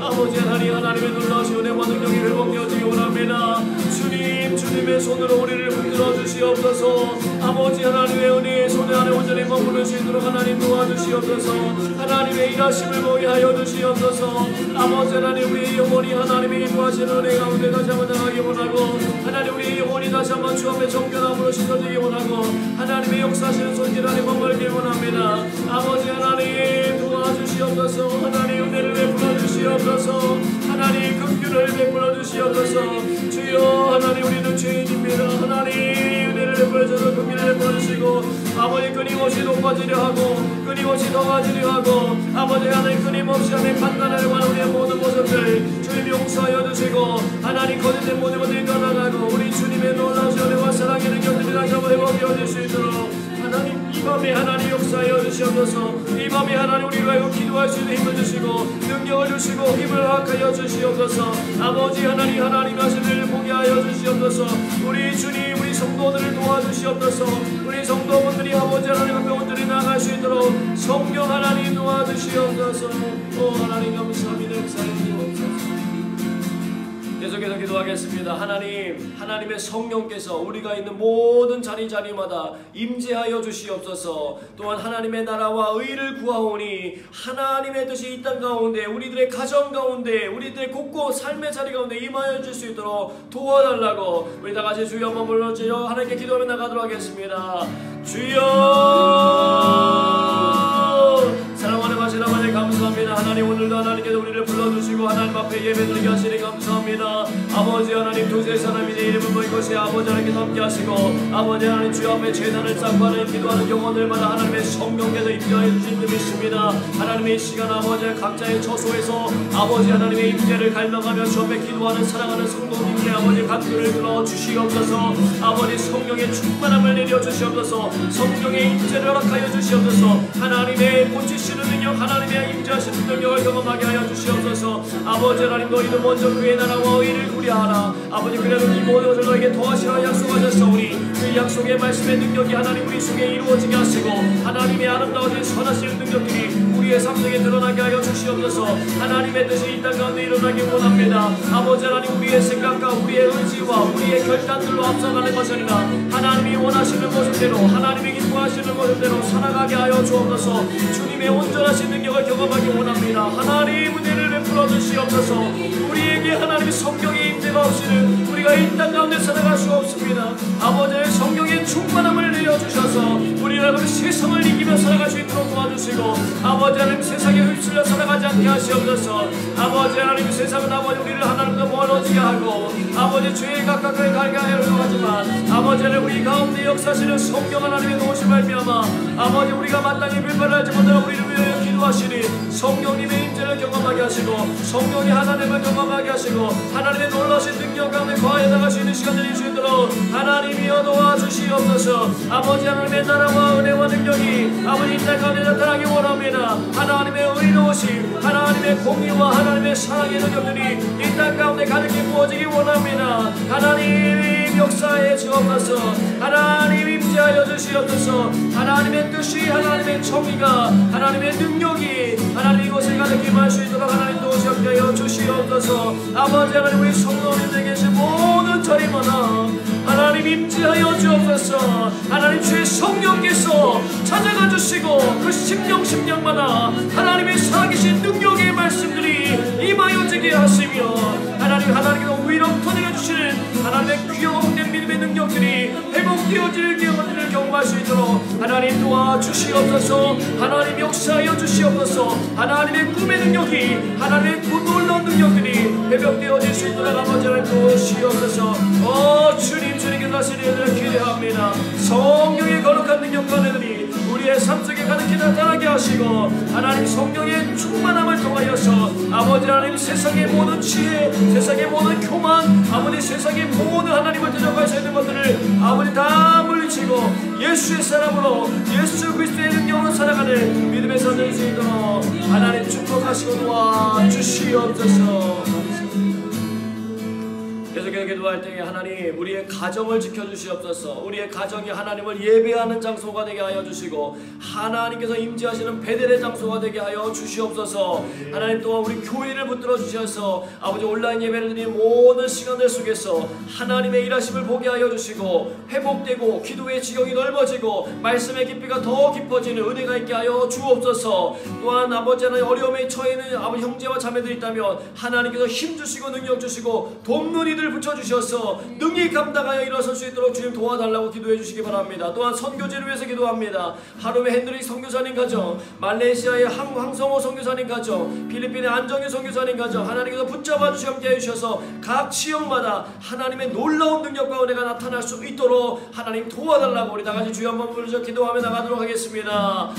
아버지 하나님의 놀라우신 은혜와 능력이 회복되어지기 원합니다. 주님의 손으로 우리를 붙들어 주시옵소서. 아버지 하나님의 은혜의 손에 안에 온전히 머무를 수 있도록 하나님 도와주시옵소서. 하나님의 일하심을 보게 하여 주시옵소서. 아버지 하나님 우리의 영혼이 하나님의 기뻐하시는 은혜 가운데 다시 한번 나가기 원하고 하나님 우리의 영혼이 다시 한번 주 앞에 정결함으로 씻어지기 원하고 하나님의 역사하시는 손길 안에 머물기 원합니다. 아버지 하나님 도와주시옵소서. 하나님 은혜를 베풀어 주시옵소서. 하나님 긍휼을 베풀어 주시옵소서. 주여, 하나님 우리는 죄인입니다. 하나님 은혜를 베풀어 주셔서 긍휼을 베풀어 주시고 아버지 끊임없이 높아지려 하고 끊임없이 더가지려 하고 아버지 하나님 끊임없이 하나님 판단하려고 하는 우리의 모든 모습들 주님 용서하여 주시고 하나님 거짓된 모든 것들이 떠나가고 우리 주님의 놀라우신 은혜와 사랑의 능력들이 다시 한번 회복되어질 수 있도록 하나님 이 밤에 하나님 역사하여 주시옵소서. 이 밤에 하나님 우리로 하여금 기도할 수 있는 힘을 주시고 능력을 주시고 힘을 허락하여 주시옵소서. 아버지 하나님 하심을 보게 하여 주시옵소서. 우리 주님 우리 성도들을 도와주시옵소서. 우리 성도분들이 아버지 하나님 앞에 온전히 나갈 수 있도록 성령 하나님 도와주시옵소서. 오 하나님 감사합니다. 역사해 주시옵소서. 계속해서 기도하겠습니다. 하나님의 성령께서 우리가 있는 모든 자리마다 임재하여 주시옵소서. 또한 하나님의 나라와 의를 구하오니 하나님의 뜻이 이 땅 가운데 우리들의 가정 가운데 우리들의 곳곳 삶의 자리 가운데 임하여 줄 수 있도록 도와달라고 우리 다같이 주여 한번 불러주여 하나님께 기도하며 나가도록 하겠습니다. 주여, 사랑하는 하신 아버지 감사합니다. 하나님 오늘도 하나님께서 우리를 불러주시고 하나님 앞에 예배드리게 하시니 감사합니다. 아버지 하나님 두세 사람이 내 이름을 모인 것이 아버지 하나님께서 함께 하시고 아버지 하나님 주 앞에 제단을 쌓고 하는 기도하는 영혼들마다 하나님의 성령께서 임재하여 주신 줄 믿습니다. 하나님의 시간 아버지 각자의 처소에서 아버지 하나님의 임재를 갈망하며 주 앞에 기도하는 사랑하는 성도님께 아버지 간구를 들어 주시옵소서. 아버지 성령의 충만함을 내려 주시옵소서. 성령의 임재를 허락하여 주시옵소서. 하나님의 고치시는 능력 하나님의 임재하시는 능력을 경험하게 하여 주시옵소서. 아버지 하나님 너희는 먼저 그의 나라와 의를 구려하라. 아버지 그래도 이 모든 것을 너에게 더하시라 약속하셨사오니 그 약속의 말씀의 능력이 하나님 우리 속에 이루어지게 하시고 하나님의 아름다워진 선하시는 능력들이 우리의 삶 속에 드러나게 하여 주시옵소서. 하나님의 뜻이 이 땅 가운데 일어나기 원합니다. 아버지 하나님 우리의 생각과 우리의 의지와 우리의 결단들로 앞서가는 것이 아니라 하나님이 원하시는 모습대로 하나님이 기뻐하시는 모습대로 살아가게 하여 주옵소서. 주님의 온전하신 능력을 경험하기 원합니다. 하나님 은혜를 베풀어 주시옵소서. 우리에게 하나님의 성령의 임재가 없이는 우리가 이 땅 가운데 살아갈 수 없습니다. 아버지의 성령의 충만함을 내려주셔서 우리가 그 세상을 이기며 살아갈 수 있도록 도와주시고 아버지 하나님 세상에 휩쓸려 살아가지 않게 하시옵소서. 아버지 하나님 세상은 아버지 우리를 하나님과 멀어지게 하고 아버지 죄에 가깝게 가게 하려고 하지만 아버지 하나님 우리 가운데 역사하시는 성령 하나님의 도우심 말미암아 아버지 우리가 마땅히 불발하지 못하는 우리를 위하여 기도하시니 성령님의 임재를 경험하게 하시고 성령이 하나님을 경험하게 하시고 하나님의 놀라신 능력 가운데 거하여 나갈 수 있는 시간들이 수 있도록 하나님이여 도와주시옵소서. 아버지 하나님의 나라와 은혜와 능력이 아버지 이 땅 가운데 나타나기 원합니다. 하나님의 의로우심 하나님의 공의와 하나님의 사랑의 능력들이 이 땅 가운데 가득히 부어지기 원합니다. 하나님 역사에 주옵소서. 하나님 임재하여 주시옵소서. 하나님의 뜻이 하나님의 정의가 하나님의 능력이 하나님 이곳에 가득히 임할 수 있도록 하나님 도우시옵게 하여 주시옵소서. 아버지 하나님 우리 성도님들 계신 모든 자리마다 하나님 임재하여 주옵소서. 하나님 주의 성령께서 찾아가 주시고 그 심령마다 하나님의 살아계신 능력의 말씀들이 임하여지게 하시며 하나님께서 위로 터내려 주시는 하나님의 귀여운 믿음의 능력들이 회복되어질 경험들을 경험할 수 있도록 하나님 도와주시옵소서. 하나님 역사하여 주시옵소서. 하나님의 꿈의 능력이 하나님의 놀라운 능력들이 회복되어질 수 있도록 아버지 하나님 도와주시옵소서. 주님께서 하시는 일을 기대합니다. 성령의 거룩한 능력과 은혜들이 우리의 삶 속에 가득히 나타나게 하시고 하나님 성령의 충만함을 통하여서 아버지 하나님 세상의 모든 지혜 세상의 모든 교만 아버지 세상의 모든 하나님을 대적할 수 있는 것들을 아버지 다 물리치고 예수의 사람으로 예수 그리스도의 능력으로 살아가는 믿음의 삶을 될 수 있도록 하나님 축복하시고 도와주시옵소서. 계속해서 기도할 때에 하나님 우리의 가정을 지켜주시옵소서. 우리의 가정이 하나님을 예배하는 장소가 되게 하여 주시고 하나님께서 임재하시는 베델의 장소가 되게 하여 주시옵소서. 하나님 또한 우리 교회를 붙들어 주셔서 아버지 온라인 예배를 드리는 모든 시간들 속에서 하나님의 일하심을 보게 하여 주시고 회복되고 기도의 지경이 넓어지고 말씀의 깊이가 더 깊어지는 은혜가 있게 하여 주옵소서. 또한 아버지 하나님 어려움에 처해 있는 아버지 형제와 자매들이 있다면 하나님께서 힘주시고 능력 주시고 돕는 이들 붙여주셔서 능히 감당하여 일어설 수 있도록 주님 도와달라고 기도해 주시기 바랍니다. 또한 선교제를 위해서 기도합니다. 하루의 핸드릭 선교사님 가정, 말레이시아의 황성호 선교사님 가정, 필리핀의 안정희 선교사님 가정 하나님께서 붙잡아 주시고 함께 해주셔서 각 지역마다 하나님의 놀라운 능력과 은혜가 나타날 수 있도록 하나님 도와달라고 우리 다같이 주여 한번 부르셔 기도하며 나가도록 하겠습니다.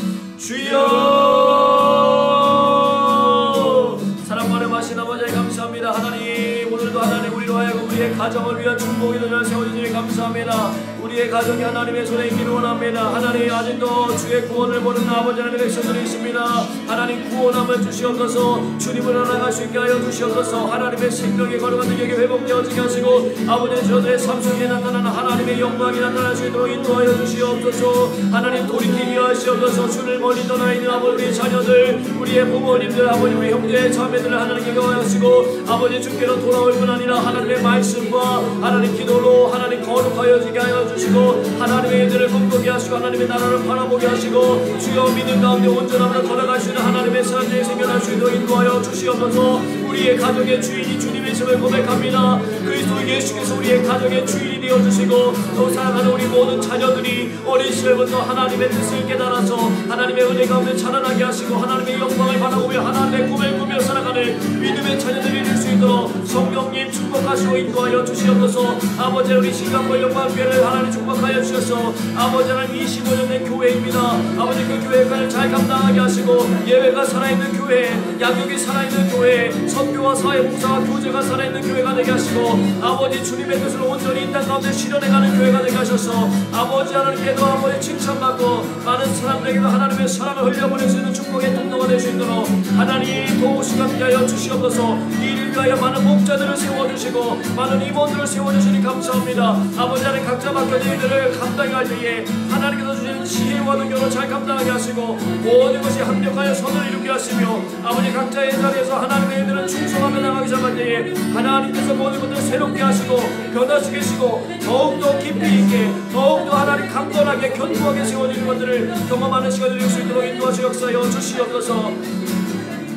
주여 사랑과 은혜하신 아버지 감사합니다. 하나님 오늘도 하나님 우리로 하여금 우리의 가정을 위한 축복의 눈을 세워주시니 감사합니다. 우리의 가정이 하나님의 손에 있기를 원합니다. 하나님 아직도 주의 구원을 모르는 아버지 하나님의 백성들이 있습니다. 하나님 구원함을 주시옵소서. 주님을 알아갈 수 있게 하여 주시옵소서. 하나님의 생명의 거룩한 능력이 회복되어지게 하시고 아버지 저들의 삶 속에 나타나는 하나님의 영광이 나타날 수 있도록 인도하여 주시옵소서. 하나님 돌이키게 하시옵소서. 주를 멀리 떠나 있는 아버지의 자녀들 우리의 부모님들 아버지 우리 형제 자매들을 하나님께 경외하시고 아버지 주께로 돌아올 뿐 아니라 하나님의 말씀과 하나님 기도로 하나님 거룩하여지게 하여 주시고 하나님의 일들을 꿈꾸게 하시고 하나님의 나라를 바라보게 하시고 주여 믿음 가운데 온전함으로 걸어갈 수 있는 하나님의 사람들이 생겨날 수 있도록 인도하여 주시옵소서. 우리의 가정의 주인이 주님이심을 고백합니다. 그리스도 예수께서 우리의 가정의 주인이 되어주시고 또 사랑하는 우리 모든 자녀들이 어린 시절부터 하나님의 뜻을 깨달아서 하나님의 은혜 가운데 자라나게 하시고 하나님의 영광을 바라보며 하나님의 꿈을 꾸며 살아가는 믿음의 자녀들이 될 수 있도록 성령님 축복하시고 역사하시고 인도하여 주시옵소서. 아버지 우리 신강과 영광교회를 하나님 축복하여 주셔서 아버지 하나님 25년 된 교회입니다. 아버지 그 교회를 잘 감당하게 하시고 예배가 살아있는 교회, 양육이 살아있는 교회, 선교와 사회봉사와 교제가 살아있는 교회가 되게 하시고 아버지 주님의 뜻을 온전히 이 땅 가운데 실현해가는 교회가 되게 하셔서 아버지 하나님께도 아버지 칭찬받고 많은 사람들에게도 하나님의 사랑을 흘려보낼 수 있는 축복의 통로가 될 수 있도록 하나님 도우시고 함께하여 주시옵소서. 이를 위하여 많은 목자들을 세워주시고 많은 임원들을 세워주시니 감사합니다. 아버지 하나님 각자 맡겨진 일들을 감당할 때에 하나님께서 주시는 지혜와 능력을 잘 감당하게 하시고 모든 것이 합력하여 선을 이루게 하시며 아버지 각자의 자리에서 하나님의 일들을 충성하며 나가기 시작할 때에 하나님께서 모든 것들을 새롭게 하시고 변화시키시고 더욱더 깊이 있게 더욱더 하나님 강건하게 견고하게 세워지는 것들을 경험하는 시간을 이룰 수 있도록 인도하시 역사여 주시옵소서.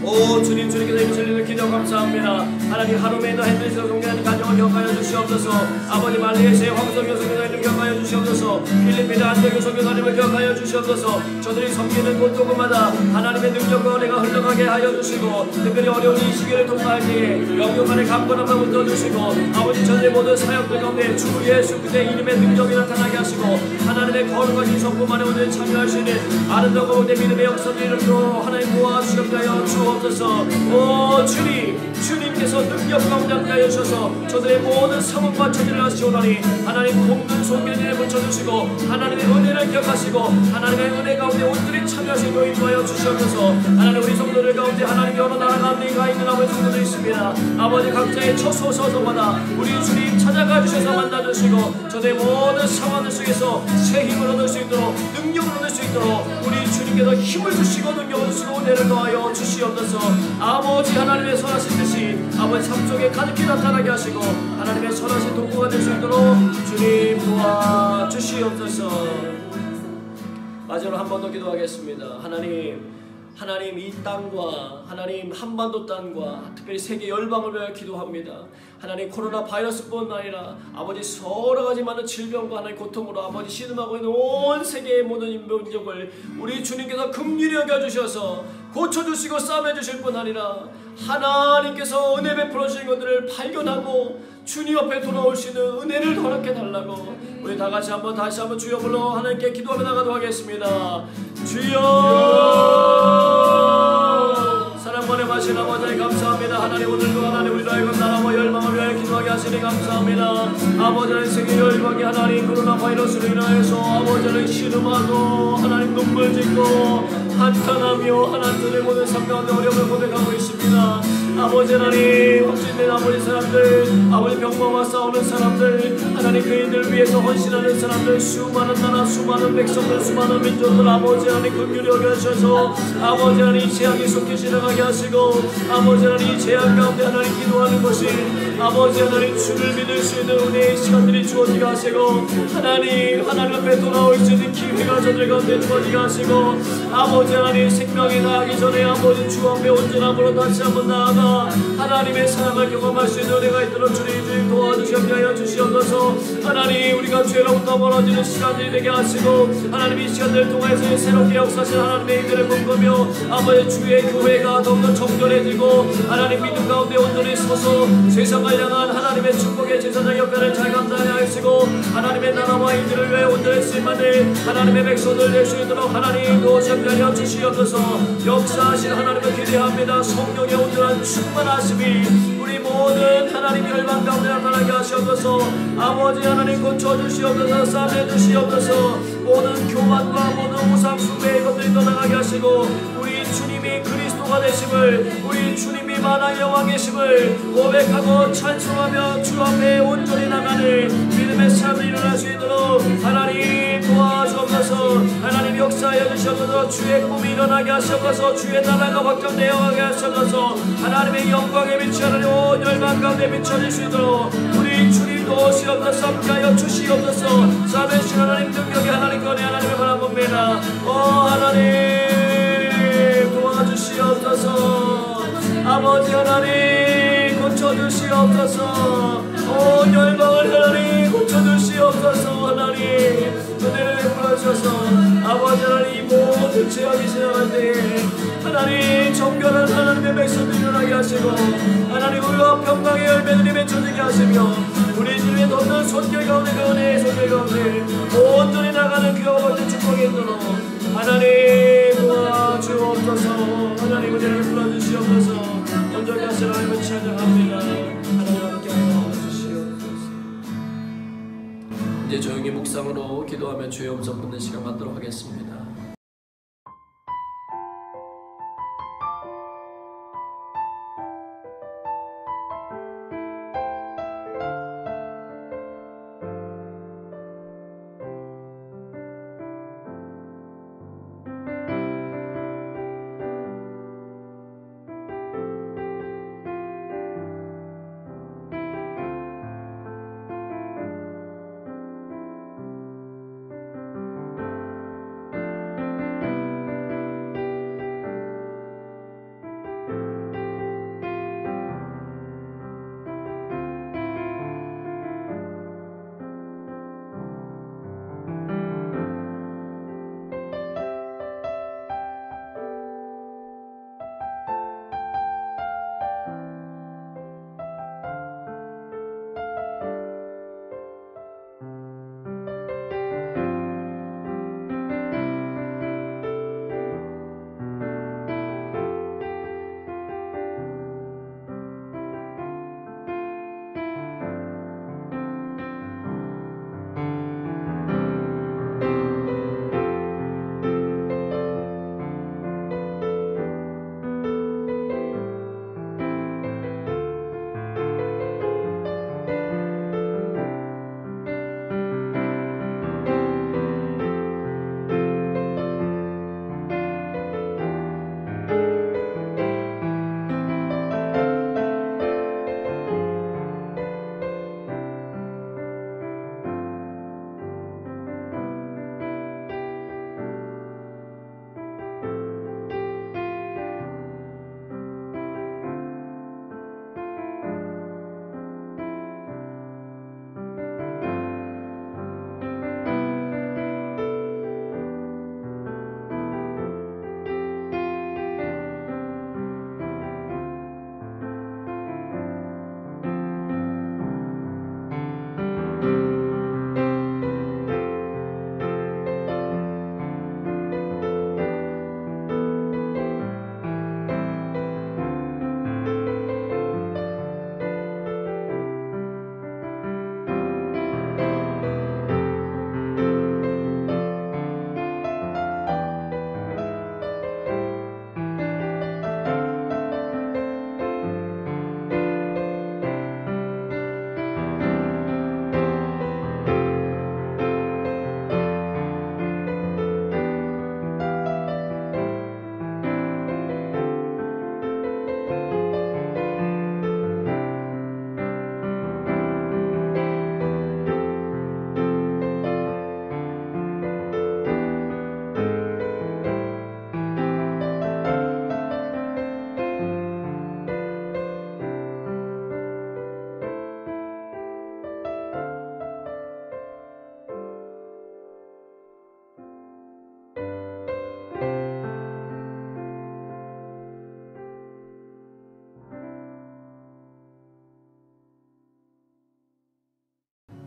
오 주님, 주님께서 이루시는 기도 감사합니다. 하나님 하루메이더 핸드에서 동행하는 가정을 경험하여 주시옵소서. 아버지 말레이시아의 황성교 선교사님을 경험하여 주시옵소서. 필리핀의 안정교 선교사님을 경험하여 주시옵소서. 저들이 섬기는 곳곳마다 하나님의 능력과 은혜가 흘러가게 하여 주시고 특별히 어려운 이 시기를 통과할 때에 영육간의 강건함을 붙어주시고 아버지 저들의 모든 사역들 가운데 주 예수 그리스도의 이름의 능력이 나타나게 하시고 하나님의 거룩하신 성품만에 오늘 참여할 수 있는 아름다운 가운데 믿음의 역사를 이루도록 하나님 도와주시옵소서. 주옵소서. 오 주님께서 능력 가운데 함께하여 주셔서 저들의 모든 상황과 처지를 하시오나니 하나님 돕는 손길을 붙여주시고 하나님의 은혜를 기억하시고 하나님의 은혜 가운데 온전히 참여하시고 인도하여 주시옵소서. 하나님 우리 성도들 가운데 하나님 여러 나라 가운데 가 있는 아버지 성도들 있습니다. 아버지 각자의 처소서서마다 우리 주님 찾아가 주셔서 만나주시고 저들의 모든 상황들 속에서 새 힘을 얻을 수 있도록 능력을 얻을 수 있도록 우리 주님께서 힘을 주시고 능력을 주시고 은혜를 더하여 주시옵소서. 아버지 하나님의 선하신 뜻이 아버지 삶 속에 가득히 나타나게 하시고 하나님의 선하신 도구가 될 수 있도록 주님 도와주시옵소서. 마지막으로 한 번 더 기도하겠습니다. 하나님 이 땅과 하나님 한반도 땅과 특별히 세계 열방을 위하여 기도합니다. 하나님 코로나 바이러스뿐 아니라 아버지 여러 가지 많은 질병과 하나님 고통으로 아버지 신음하고 있는 온 세계의 모든 인종을 우리 주님께서 긍휼히 여겨주셔서 고쳐주시고 싸매주실 뿐 아니라 하나님께서 은혜 베풀어 주신 것들을 발견하고 주님 앞에 돌아올 수 있는 은혜를 허락해 달라고 우리 다 같이 다시 한번 주여 불러 하나님께 기도하며 나가도록 하겠습니다. 주여 사랑만의 마신 아버지 감사합니다. 하나님 오늘도 하나님 우리 나라와 나라와 열망을 위하여 기도하게 하시니 감사합니다. 아버지는 세계 열방이 하나님 코로나 바이러스로 인하여서 아버지는 신음하고 하나님 눈물 짓고 한탄하며 하나님의 모든 삶 가운데 어려움을 고백하고 있습니다. 아버지 하나님 확진된 아버지 사람들 아버지 병마와 싸우는 사람들 하나님 그이들 위해서 헌신하는 사람들 수많은 나라 수많은 백성들 수많은 민족들 아버지 하나님 긍휼히 여겨주셔서 아버지 하나님 이 재앙이 속히 지나가게 하시고 아버지 하나님 이 재앙 가운데 하나님 기도하는 것이 아버지 하나님 주를 믿을 수 있는 은혜의 시간들이 주어지게 하시고 하나님 앞에 돌아올 수 있는 기회가 저들 가운데 주어지게 하시고 아버지 하나님 생명이 나가기 전에 아버지 주 앞에 온전함으로 다시 한번 나아가 하나님의 사랑을 경험할 수 있는 은혜가 있도록 주님 도와주시옵게 하여 주시옵소서. 하나님 우리가 죄로부터 멀어지는 시간들이 되게 하시고 하나님 이 시간들을 통해서 새롭게 역사하신 하나님의 일들을 꿈꾸며 아버지 주의 교회가 더욱더 정결해지고 하나님 믿음 가운데 온전히 서서 세상을 향한 하나님의 축복의 제사장 역할을 잘 감당하시고 하나님의 나라와 이들을 위해 온전히 쓰임받는 하나님의 백성들 될 수 있도록 하나님 도우시옵게 하여 주시옵소서. 역사하신 하나님을 기대합니다. 성령의 온전한 충만하심이 우리 모든 하나님 열방 가운데 나타나게 하시옵소서. 아버지 하나님 고쳐주시옵소서. 싸매주시옵소서. 모든 교만과 모든 우상 숭배의 것들이 떠나가게 하시고 우리 주님이 그리스도가 되심을 우리 주님이 만왕의 여호와 계심을 고백하고 찬송하며 주 앞에 온전히 나가는 믿음의 삶을 일어날 수 있도록 하나님 도와주옵소서. 하나님 역사하여 주시옵소서. 주의 꿈이 일어나게 하시옵소서. 주의 나라가 확장되어 가게 하시옵소서. 하나님의 영광에 비추어 온 열방 가운데 비춰질 수 있도록 우리 주님 도우시옵소서. 함께하여 주시옵소서. 사배신 하나님 능력이 하나님 권위 하나님을 바라봅니다. 하나님 도와주시옵소서. 아버지 하나님 고쳐주시옵소서. 온 열방을 하나님 고쳐주시옵소서. 하나님 은혜를 베풀어 주셔서 아버지 하나님 이 모든 죄악이 지나갈 때에 하나님 정결한 하나님 주님의 백성들이 일어나게 하시고 하나님 우리와 평강의 열매들이 맺혀지게 하시며 우리 주님의 넘는 손길 가운데 그 은혜의 손길 가운데 온전히 나가는 귀와 받는 축복의 인도로 하나님 도와주옵소서. 하나님 은혜를 풀어주시옵소서. 온전히 하시라 하나님을 찬양합니다. 하나님 함께 하여 주시옵소서. 이제 조용히 묵상으로 기도하며 주의 음성 듣는 시간 갖도록 하겠습니다.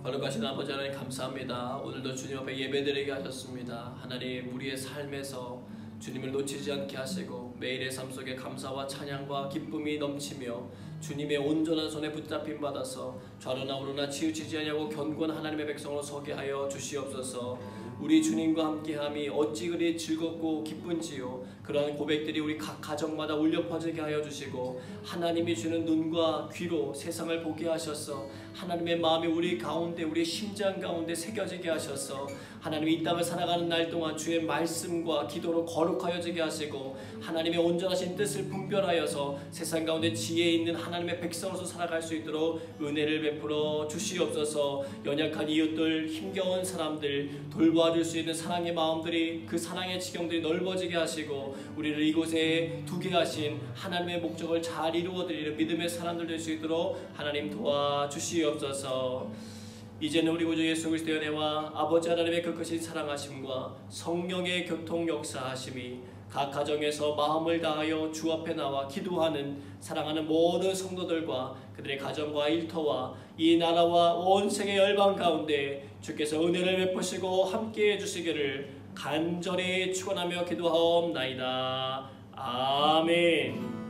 거룩하신 아버지 하나님 감사합니다. 오늘도 주님 앞에 예배드리게 하셨습니다. 하나님 우리의 삶에서 주님을 놓치지 않게 하시고 매일의 삶 속에 감사와 찬양과 기쁨이 넘치며 주님의 온전한 손에 붙잡힘 받아서 좌로나 우로나 치우치지 아니하고 견고한 하나님의 백성으로 서게 하여 주시옵소서. 우리 주님과 함께함이 어찌 그리 즐겁고 기쁜지요. 그러한 고백들이 우리 각 가정마다 울려 퍼지게 하여 주시고 하나님이 주는 눈과 귀로 세상을 보게 하셔서 하나님의 마음이 우리 가운데 우리 심장 가운데 새겨지게 하셔서 하나님이 이 땅을 살아가는 날 동안 주의 말씀과 기도로 거룩하여지게 하시고 하나님의 온전하신 뜻을 분별하여서 세상 가운데 지혜 있는 하나님의 백성으로서 살아갈 수 있도록 은혜를 베풀어 주시옵소서. 연약한 이웃들, 힘겨운 사람들 돌봐줄 수 있는 사랑의 마음들이 그 사랑의 지경들이 넓어지게 하시고 우리를 이곳에 두게 하신 하나님의 목적을 잘 이루어드리는 믿음의 사람들 될 수 있도록 하나님 도와주시옵소서. 이제는 우리 구주 예수 그리스도의 은혜와 아버지 하나님의 그 크신 사랑하심과 성령의 교통 역사하심이 각 가정에서 마음을 다하여 주 앞에 나와 기도하는 사랑하는 모든 성도들과 그들의 가정과 일터와 이 나라와 온 세계 열방 가운데 주께서 은혜를 베푸시고 함께해 주시기를 간절히 축원하며 기도하옵나이다. 아멘.